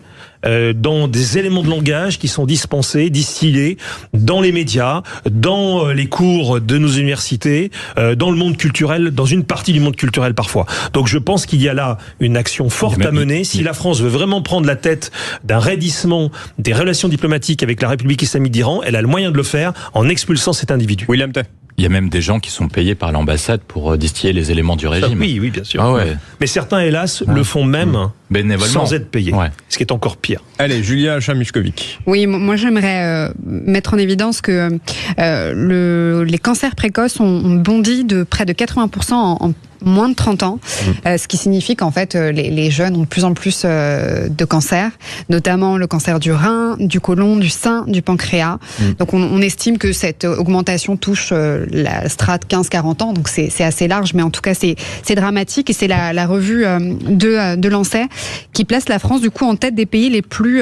dans des éléments de langage qui sont dispensés, distillés dans les médias, dans les cours de nos universités, dans le monde culturel, dans une partie du monde culturel parfois. Donc je pense qu'il y a là une action forte à mener. Si la France veut vraiment prendre la tête d'un raidissement des relations diplomatiques avec la République islamique d'Iran, elle a le moyen de le faire en expulsant cet individu. William Tay. Il y a même des gens qui sont payés par l'ambassade pour distiller les éléments du régime. Oui, bien sûr. Ah ouais. Mais certains, hélas, le font même bénévolement, sans être payés. Ouais. Ce qui est encore pire. Allez, Julia Chamuskovic. Oui, moi j'aimerais mettre en évidence que les cancers précoces ont bondi de près de 80% en moins de 30 ans, ce qui signifie qu'en fait les jeunes ont de plus en plus de cancers, notamment le cancer du rein, du côlon, du sein, du pancréas. Donc on estime que cette augmentation touche la strate 15-40 ans, donc c'est assez large, mais en tout cas c'est dramatique, et c'est la revue de Lancet qui place la France du coup en tête des pays les plus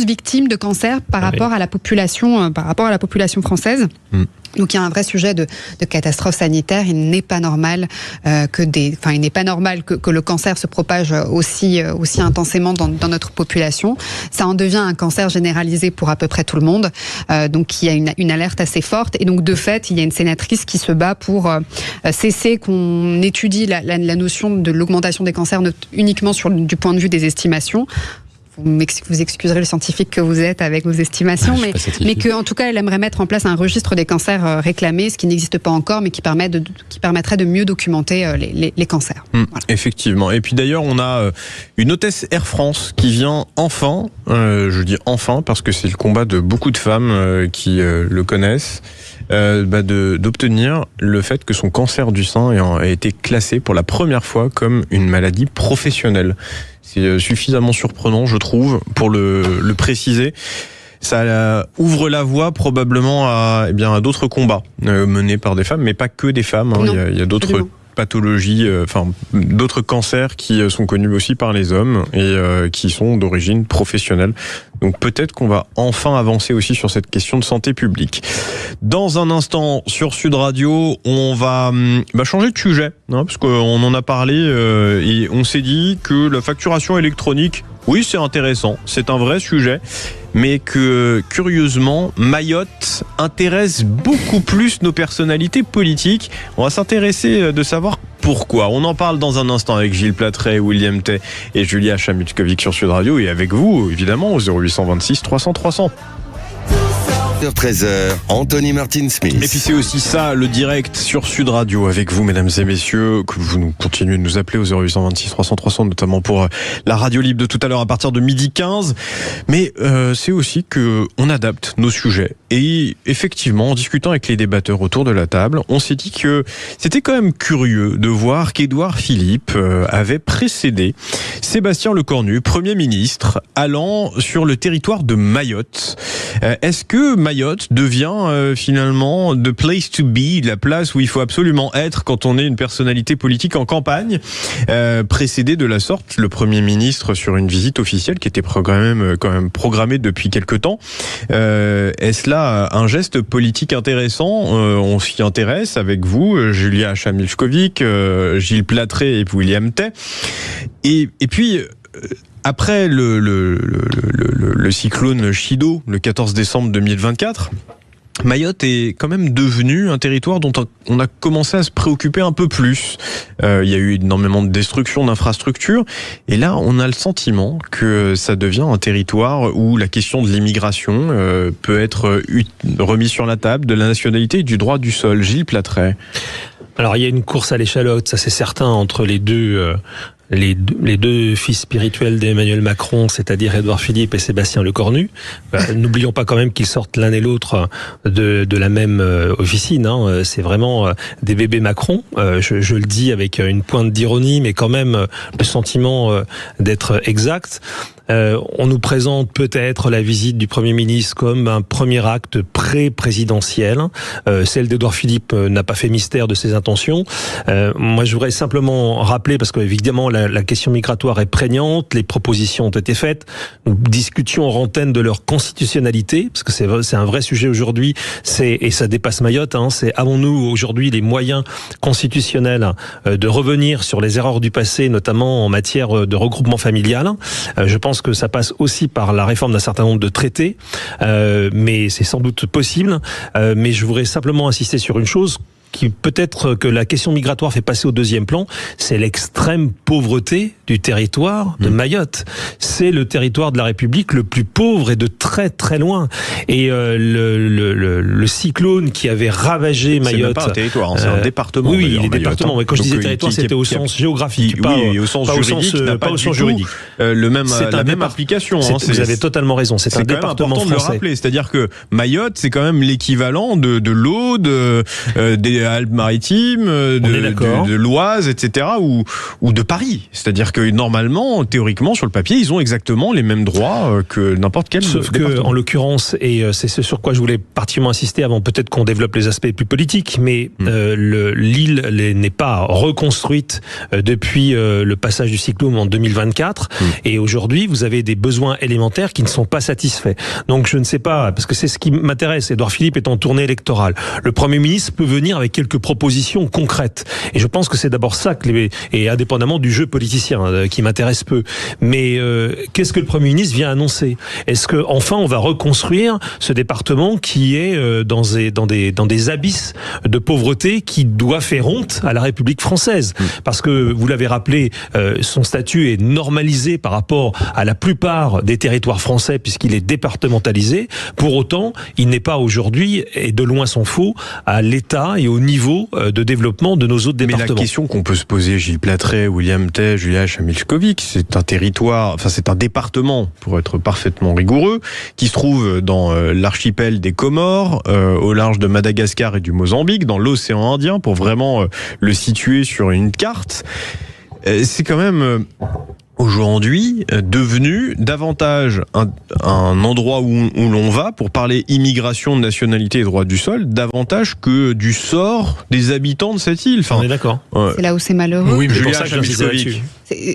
victimes de cancer par rapport à la population française. Donc il y a un vrai sujet de catastrophe sanitaire. Il n'est pas normal que le cancer se propage aussi intensément dans notre population. Ça en devient un cancer généralisé pour à peu près tout le monde. Donc il y a une alerte assez forte, et donc de fait il y a une sénatrice qui se bat pour cesser qu'on étudie la notion de l'augmentation des cancers uniquement du point de vue des estimations. Vous excuserez le scientifique que vous êtes avec vos estimations, mais qu'en tout cas, elle aimerait mettre en place un registre des cancers réclamés, ce qui n'existe pas encore, mais qui permettrait de mieux documenter les cancers. Voilà. Effectivement. Et puis d'ailleurs, on a une hôtesse Air France qui vient enfin, je dis enfin parce que c'est le combat de beaucoup de femmes qui le connaissent, d'obtenir le fait que son cancer du sein ait été classé pour la première fois comme une maladie professionnelle. C'est suffisamment surprenant, je trouve, pour le préciser. Ça ouvre la voie probablement à d'autres combats menés par des femmes, mais pas que des femmes. Il y a d'autres pathologies, d'autres cancers qui sont connus aussi par les hommes et qui sont d'origine professionnelle. Donc peut-être qu'on va enfin avancer aussi sur cette question de santé publique. Dans un instant, sur Sud Radio, on va changer de sujet, parce qu'on en a parlé et on s'est dit que la facturation électronique, oui, c'est intéressant, c'est un vrai sujet, mais que curieusement, Mayotte intéresse beaucoup plus nos personnalités politiques. On va s'intéresser de savoir pourquoi. On en parle dans un instant avec Gilles Platret, William Tay et Julia Chamuskovic sur Sud Radio, et avec vous, évidemment, au 0826 300 300. 13h, Anthony Martin Smith. Et puis c'est aussi ça, le direct sur Sud Radio avec vous, mesdames et messieurs, que vous continuez de nous appeler au 0826 300 300, notamment pour la radio libre de tout à l'heure à partir de 12h15. Mais c'est aussi que on adapte nos sujets. Et effectivement, en discutant avec les débatteurs autour de la table, on s'est dit que c'était quand même curieux de voir qu'Édouard Philippe avait précédé Sébastien Lecornu, Premier ministre, allant sur le territoire de Mayotte. Est-ce que Mayotte devient finalement the place to be, la place où il faut absolument être quand on est une personnalité politique en campagne, précédé de la sorte le Premier ministre sur une visite officielle qui était programmée depuis quelque temps. Est-ce là un geste politique intéressant? On s'y intéresse avec vous, Julia Chamilskovic, Gilles Platré et William Tay. Et puis après le cyclone Chido, le 14 décembre 2024, Mayotte est quand même devenu un territoire dont on a commencé à se préoccuper un peu plus. Il y a eu énormément de destruction d'infrastructures. Et là, on a le sentiment que ça devient un territoire où la question de l'immigration peut être remise sur la table, de la nationalité et du droit du sol. Gilles Platré. Alors, il y a une course à l'échalote, ça c'est certain, entre les deux fils spirituels d'Emmanuel Macron, c'est-à-dire Édouard Philippe et Sébastien Lecornu. N'oublions pas quand même qu'ils sortent l'un et l'autre de la même officine. C'est vraiment des bébés Macron. Je le dis avec une pointe d'ironie, mais quand même le sentiment d'être exact. On nous présente peut-être la visite du Premier ministre comme un premier acte pré-présidentiel. Celle d'Édouard Philippe n'a pas fait mystère de ses intentions. Moi, je voudrais simplement rappeler, parce qu'évidemment, la question migratoire est prégnante, les propositions ont été faites. Nous discutions en antenne de leur constitutionnalité, parce que c'est un vrai sujet aujourd'hui, et ça dépasse Mayotte. C'est avons-nous aujourd'hui les moyens constitutionnels de revenir sur les erreurs du passé, notamment en matière de regroupement familial. Je pense que ça passe aussi par la réforme d'un certain nombre de traités, mais c'est sans doute possible. Mais je voudrais simplement insister sur une chose qui peut-être que la question migratoire fait passer au deuxième plan, c'est l'extrême pauvreté du territoire de Mayotte. C'est le territoire de la République le plus pauvre et de très très loin. Et le cyclone qui avait ravagé Mayotte... C'est même pas un territoire, c'est un département. Oui, les départements. Quand je disais territoire, c'était au sens géographique, pas au sens juridique. C'est la même application. Vous avez totalement raison, c'est un département français. De le rappeler, c'est-à-dire que Mayotte, c'est quand même l'équivalent de l'Aude, des Alpes-Maritimes, de l'Oise, etc., ou de Paris. C'est-à-dire que normalement, théoriquement, sur le papier, ils ont exactement les mêmes droits que n'importe quel Sauf département. que, en l'occurrence, et c'est ce sur quoi je voulais particulièrement insister avant peut-être qu'on développe les aspects plus politiques, mais l'île n'est pas reconstruite depuis le passage du cyclone en 2024, et aujourd'hui, vous avez des besoins élémentaires qui ne sont pas satisfaits. Donc je ne sais pas, parce que c'est ce qui m'intéresse, Édouard Philippe est en tournée électorale. Le Premier ministre peut venir avec quelques propositions concrètes. Et je pense que c'est d'abord ça, et indépendamment du jeu politicien, qui m'intéresse peu. Mais qu'est-ce que le Premier ministre vient annoncer? Est-ce que enfin on va reconstruire ce département qui est dans des abysses de pauvreté qui doit faire honte à la République française? Parce que, vous l'avez rappelé, son statut est normalisé par rapport à la plupart des territoires français puisqu'il est départementalisé. Pour autant, il n'est pas aujourd'hui, et de loin s'en faut, à l'état et au niveau de développement de nos autres départements. Mais la question qu'on peut se poser, Gilles Platré, William Tay, Julia Chamilskovic, c'est un département, pour être parfaitement rigoureux, qui se trouve dans l'archipel des Comores, au large de Madagascar et du Mozambique, dans l'océan Indien, pour vraiment le situer sur une carte. C'est quand même aujourd'hui devenu davantage un endroit où l'on va pour parler immigration, de nationalité et droit du sol, davantage que du sort des habitants de cette île. On est d'accord. C'est là où c'est malheureux. Oui, mais Julia Chamilskovic.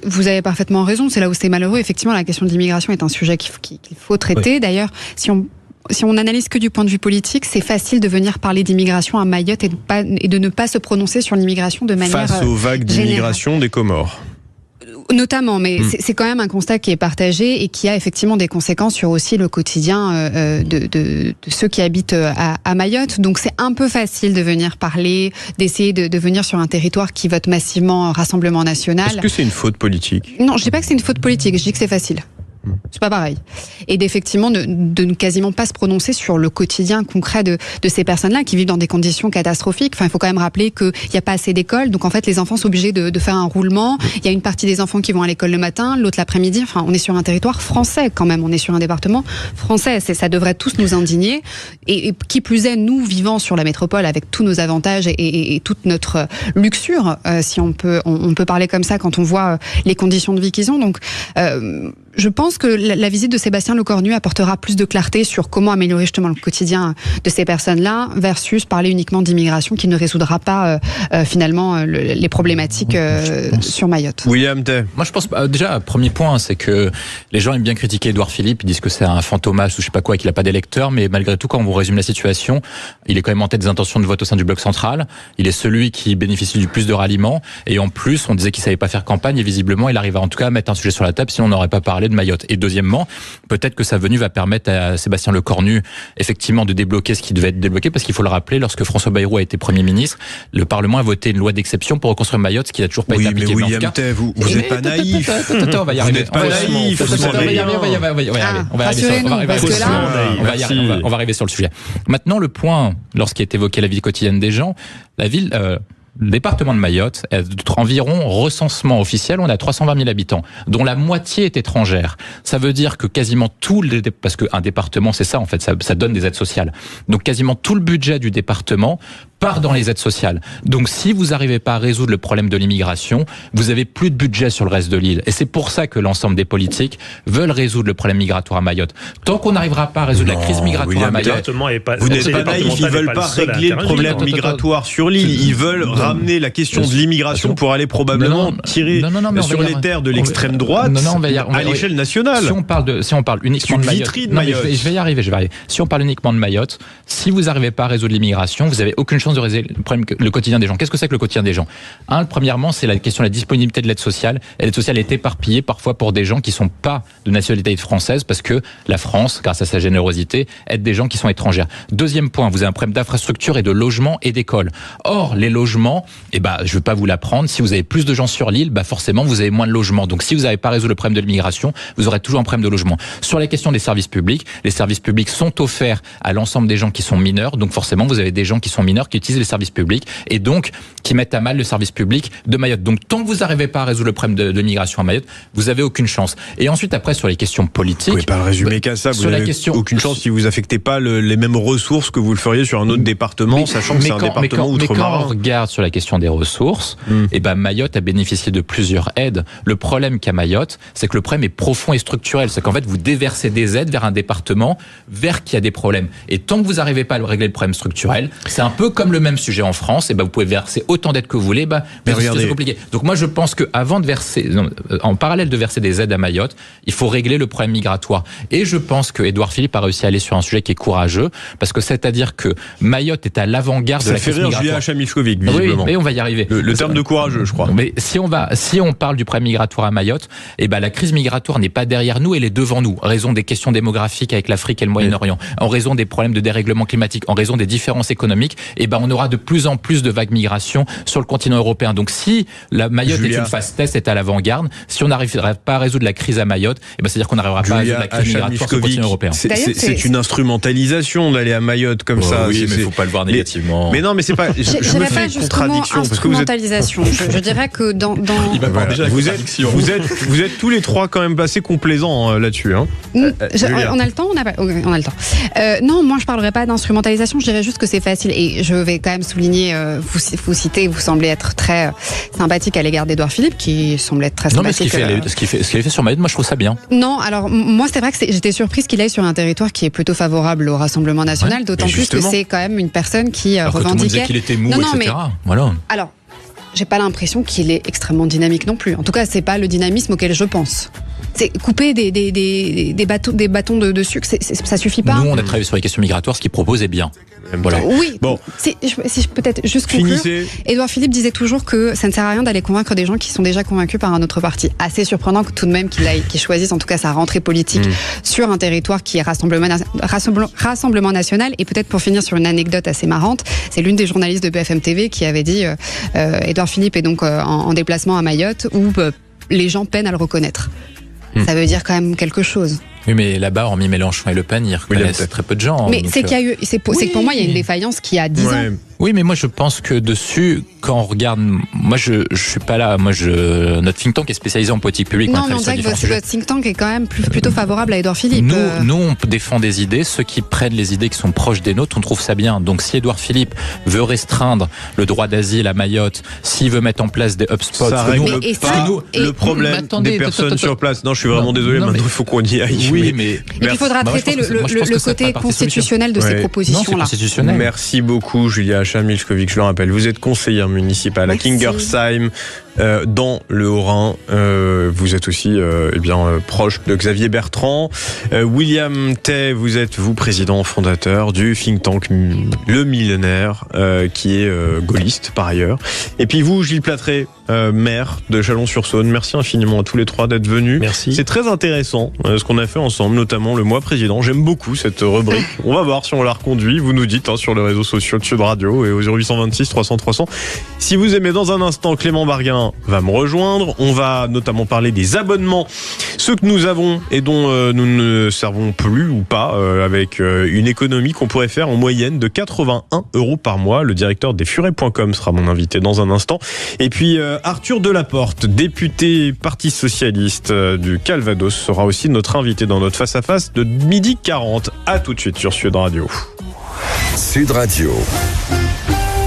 Vous avez parfaitement raison, c'est là où c'est malheureux. Effectivement, la question de l'immigration est un sujet qu'il faut traiter. Oui. D'ailleurs, si on analyse que du point de vue politique, c'est facile de venir parler d'immigration à Mayotte et de ne pas se prononcer sur l'immigration de manière face aux vagues d'immigration des Comores. Notamment, mais c'est quand même un constat qui est partagé et qui a effectivement des conséquences sur aussi le quotidien de ceux qui habitent à Mayotte. Donc c'est un peu facile de venir parler, d'essayer de venir sur un territoire qui vote massivement Rassemblement National. Est-ce que c'est une faute politique? Non, je dis pas que c'est une faute politique, je dis que c'est facile. C'est pas pareil. Et d'effectivement de ne quasiment pas se prononcer sur le quotidien concret de ces personnes-là qui vivent dans des conditions catastrophiques. Enfin, il faut quand même rappeler qu'il n'y a pas assez d'écoles, donc en fait les enfants sont obligés de faire un roulement. Il y a une partie des enfants qui vont à l'école le matin, l'autre l'après-midi. Enfin, on est sur un territoire français quand même, on est sur un département français. Ça devrait tous nous indigner. Et qui plus est, nous vivant sur la métropole avec tous nos avantages et toute notre luxure, si on peut parler comme ça quand on voit les conditions de vie qu'ils ont. Donc, je pense que la visite de Sébastien Lecornu apportera plus de clarté sur comment améliorer justement le quotidien de ces personnes-là versus parler uniquement d'immigration qui ne résoudra pas finalement les problématiques sur Mayotte. William Tay. Moi je pense déjà, premier point, c'est que les gens aiment bien critiquer Édouard Philippe, ils disent que c'est un fantomas ou je sais pas quoi et qu'il a pas d'électeurs, mais malgré tout quand on vous résume la situation, il est quand même en tête des intentions de vote au sein du bloc central, il est celui qui bénéficie du plus de ralliements et en plus on disait qu'il savait pas faire campagne et visiblement il arrive en tout cas à mettre un sujet sur la table sinon on n'aurait pas parlé de Mayotte. Et deuxièmement, peut-être que sa venue va permettre à Sébastien Lecornu effectivement de débloquer ce qui devait être débloqué, parce qu'il faut le rappeler, lorsque François Bayrou a été Premier ministre, le Parlement a voté une loi d'exception pour reconstruire Mayotte, ce qui n'a toujours pas été appliqué. Oui, mais William Tay, vous n'êtes pas naïf. On va y arriver. On va arriver sur le sujet. Maintenant, le point, lorsqu'il est évoqué la vie quotidienne des gens, la ville... Le département de Mayotte, environ recensement officiel, on a 320 000 habitants, dont la moitié est étrangère. Ça veut dire que quasiment tout parce qu'un département, c'est ça en fait, ça donne des aides sociales. Donc quasiment tout le budget du département part dans les aides sociales. Donc si vous n'arrivez pas à résoudre le problème de l'immigration, vous avez plus de budget sur le reste de l'île. Et c'est pour ça que l'ensemble des politiques veulent résoudre le problème migratoire à Mayotte. Tant qu'on n'arrivera pas à résoudre la crise migratoire à Mayotte... Vous n'êtes pas naïf, ils veulent pas régler le problème migratoire sur l'île. Ils veulent ramener la question de l'immigration pour aller probablement tirer sur les terres de l'extrême droite à l'échelle nationale. Si on parle uniquement de Mayotte... Je vais y arriver. Si on parle uniquement de Mayotte, si vous n'arrivez pas à résoudre l'immigration, vous n'avez aucune chance de résoudre le quotidien des gens. Qu'est-ce que c'est que le quotidien des gens ? Premièrement, c'est la question de la disponibilité de l'aide sociale. Et l'aide sociale est éparpillée parfois pour des gens qui ne sont pas de nationalité française parce que la France, grâce à sa générosité, aide des gens qui sont étrangers. Deuxième point, vous avez un problème d'infrastructure et de logement et d'école. Or, les logements, je ne veux pas vous l'apprendre, si vous avez plus de gens sur l'île, forcément vous avez moins de logements. Donc si vous n'avez pas résolu le problème de l'immigration, vous aurez toujours un problème de logement. Sur la question des services publics, les services publics sont offerts à l'ensemble des gens qui sont mineurs. Donc forcément, vous avez des gens qui sont mineurs qui utilisent les services publics et donc qui mettent à mal le service public de Mayotte. Donc tant que vous n'arrivez pas à résoudre le problème de l'immigration à Mayotte, vous avez aucune chance. Et ensuite après sur les questions politiques, vous pouvez pas le résumer qu'à ça. Vous n'avez aucune chance si vous affectez pas les mêmes ressources que vous le feriez sur un autre département, sachant que c'est un département outre-marin. Mais quand on regarde sur la question des ressources, Mayotte a bénéficié de plusieurs aides. Le problème qu'a Mayotte, c'est que le problème est profond et structurel. C'est qu'en fait vous déversez des aides vers un département vers qui a des problèmes. Et tant que vous n'arrivez pas à régler le problème structurel, c'est un peu comme le même sujet en France, vous pouvez verser autant d'aides que vous voulez, c'est compliqué. Donc moi je pense qu'avant de verser, en parallèle de verser des aides à Mayotte, il faut régler le problème migratoire. Et je pense que Édouard Philippe a réussi à aller sur un sujet qui est courageux, parce que c'est-à-dire que Mayotte est à l'avant-garde de la crise migratoire. Julia Chamilkovic, visiblement. Oui, mais on va y arriver. Le terme de courageux, je crois. Mais si on parle du problème migratoire à Mayotte, la crise migratoire n'est pas derrière nous, elle est devant nous, en raison des questions démographiques avec l'Afrique et le Moyen-Orient, en raison des problèmes de dérèglement climatique, en raison des différences économiques, on aura de plus en plus de vagues migration sur le continent européen. Donc si la Mayotte est une phase test, est à l'avant-garde, si on n'arriverait pas à résoudre la crise à Mayotte, c'est-à-dire qu'on n'arrivera pas à résoudre la crise migratoire sur le continent européen. C'est une instrumentalisation d'aller à Mayotte comme ça. Oui, mais il ne faut pas le voir négativement. Mais non, mais c'est pas... Je me fais une contradiction. Instrumentalisation. Je dirais que dans... Vous êtes tous les trois quand même assez complaisants là-dessus. On a le temps, on a le temps. Non, moi je parlerai pas d'instrumentalisation, je dirais juste que c'est facile. Et je vais quand même souligner, vous citez, vous semblez être très sympathique à l'égard d'Édouard Philippe, qui semble être très sympathique. Non, mais ce qu'il fait sur Mayotte, moi je trouve ça bien. Non, alors moi c'est vrai que j'étais surprise qu'il aille sur un territoire qui est plutôt favorable au Rassemblement National, d'autant plus que c'est quand même une personne qui revendiquait... Tout le monde disait qu'il était mou, etc. Voilà. Alors, j'ai pas l'impression qu'il est extrêmement dynamique non plus. En tout cas, c'est pas le dynamisme auquel je pense. C'est couper des bâtons de sucre, ça suffit pas. Nous, on a travaillé sur les questions migratoires, ce qu'il propose est bien. Voilà. Oui, bon. Si je peut-être juste conclure, Édouard Philippe disait toujours que ça ne sert à rien d'aller convaincre des gens qui sont déjà convaincus par un autre parti. Assez surprenant que tout de même qu'il choisisse en tout cas sa rentrée politique sur un territoire qui est Rassemblement National. Et peut-être pour finir sur une anecdote assez marrante, c'est l'une des journalistes de BFM TV qui avait dit Édouard Philippe est donc en déplacement à Mayotte où les gens peinent à le reconnaître. ça veut dire quand même quelque chose. Oui, mais là-bas, hormis Mélenchon et Le Pen, ils reconnaissent très peu de gens. Mais c'est que pour moi, il y a une défaillance qui a 10 ans. Oui, mais moi je pense que dessus, quand on regarde, moi je suis pas là, notre think tank est spécialisé en politique publique. Non, mais on dirait que votre think tank est quand même plutôt favorable à Édouard Philippe. Nous, on défend des idées, ceux qui prennent les idées qui sont proches des nôtres, on trouve ça bien. Donc si Édouard Philippe veut restreindre le droit d'asile à Mayotte, s'il veut mettre en place des hotspots, ça règle le problème des personnes sur place. Non, je suis vraiment désolé, maintenant il faut qu'on y aille. Oui, mais il faudra traiter le côté constitutionnel de ces propositions-là. Merci beaucoup, Julia Milchkovic, je le rappelle, vous êtes conseillère municipale à Kingersheim dans le Haut-Rhin. Vous êtes aussi proche de Xavier Bertrand. William Tay, vous êtes président fondateur du think tank Le Millénaire, qui est gaulliste par ailleurs. Et puis vous, Gilles Platré, maire de Chalon-sur-Saône, merci infiniment à tous les trois d'être venus. Merci. C'est très intéressant ce qu'on a fait ensemble, notamment le mois président. J'aime beaucoup cette rubrique. On va voir si on la reconduit. Vous nous dites sur les réseaux sociaux de Sud Radio et au 0826 300 300. Si vous aimez, dans un instant, Clément Barguin va me rejoindre. On va notamment parler des abonnements, ceux que nous avons et dont nous ne servons plus ou pas, avec une économie qu'on pourrait faire en moyenne de 81 € par mois. Le directeur des Furets.com sera mon invité dans un instant. Et puis Arthur Delaporte, député Parti Socialiste du Calvados, sera aussi notre invité dans notre face-à-face de 12h40. À tout de suite sur Sud Radio. Sud Radio.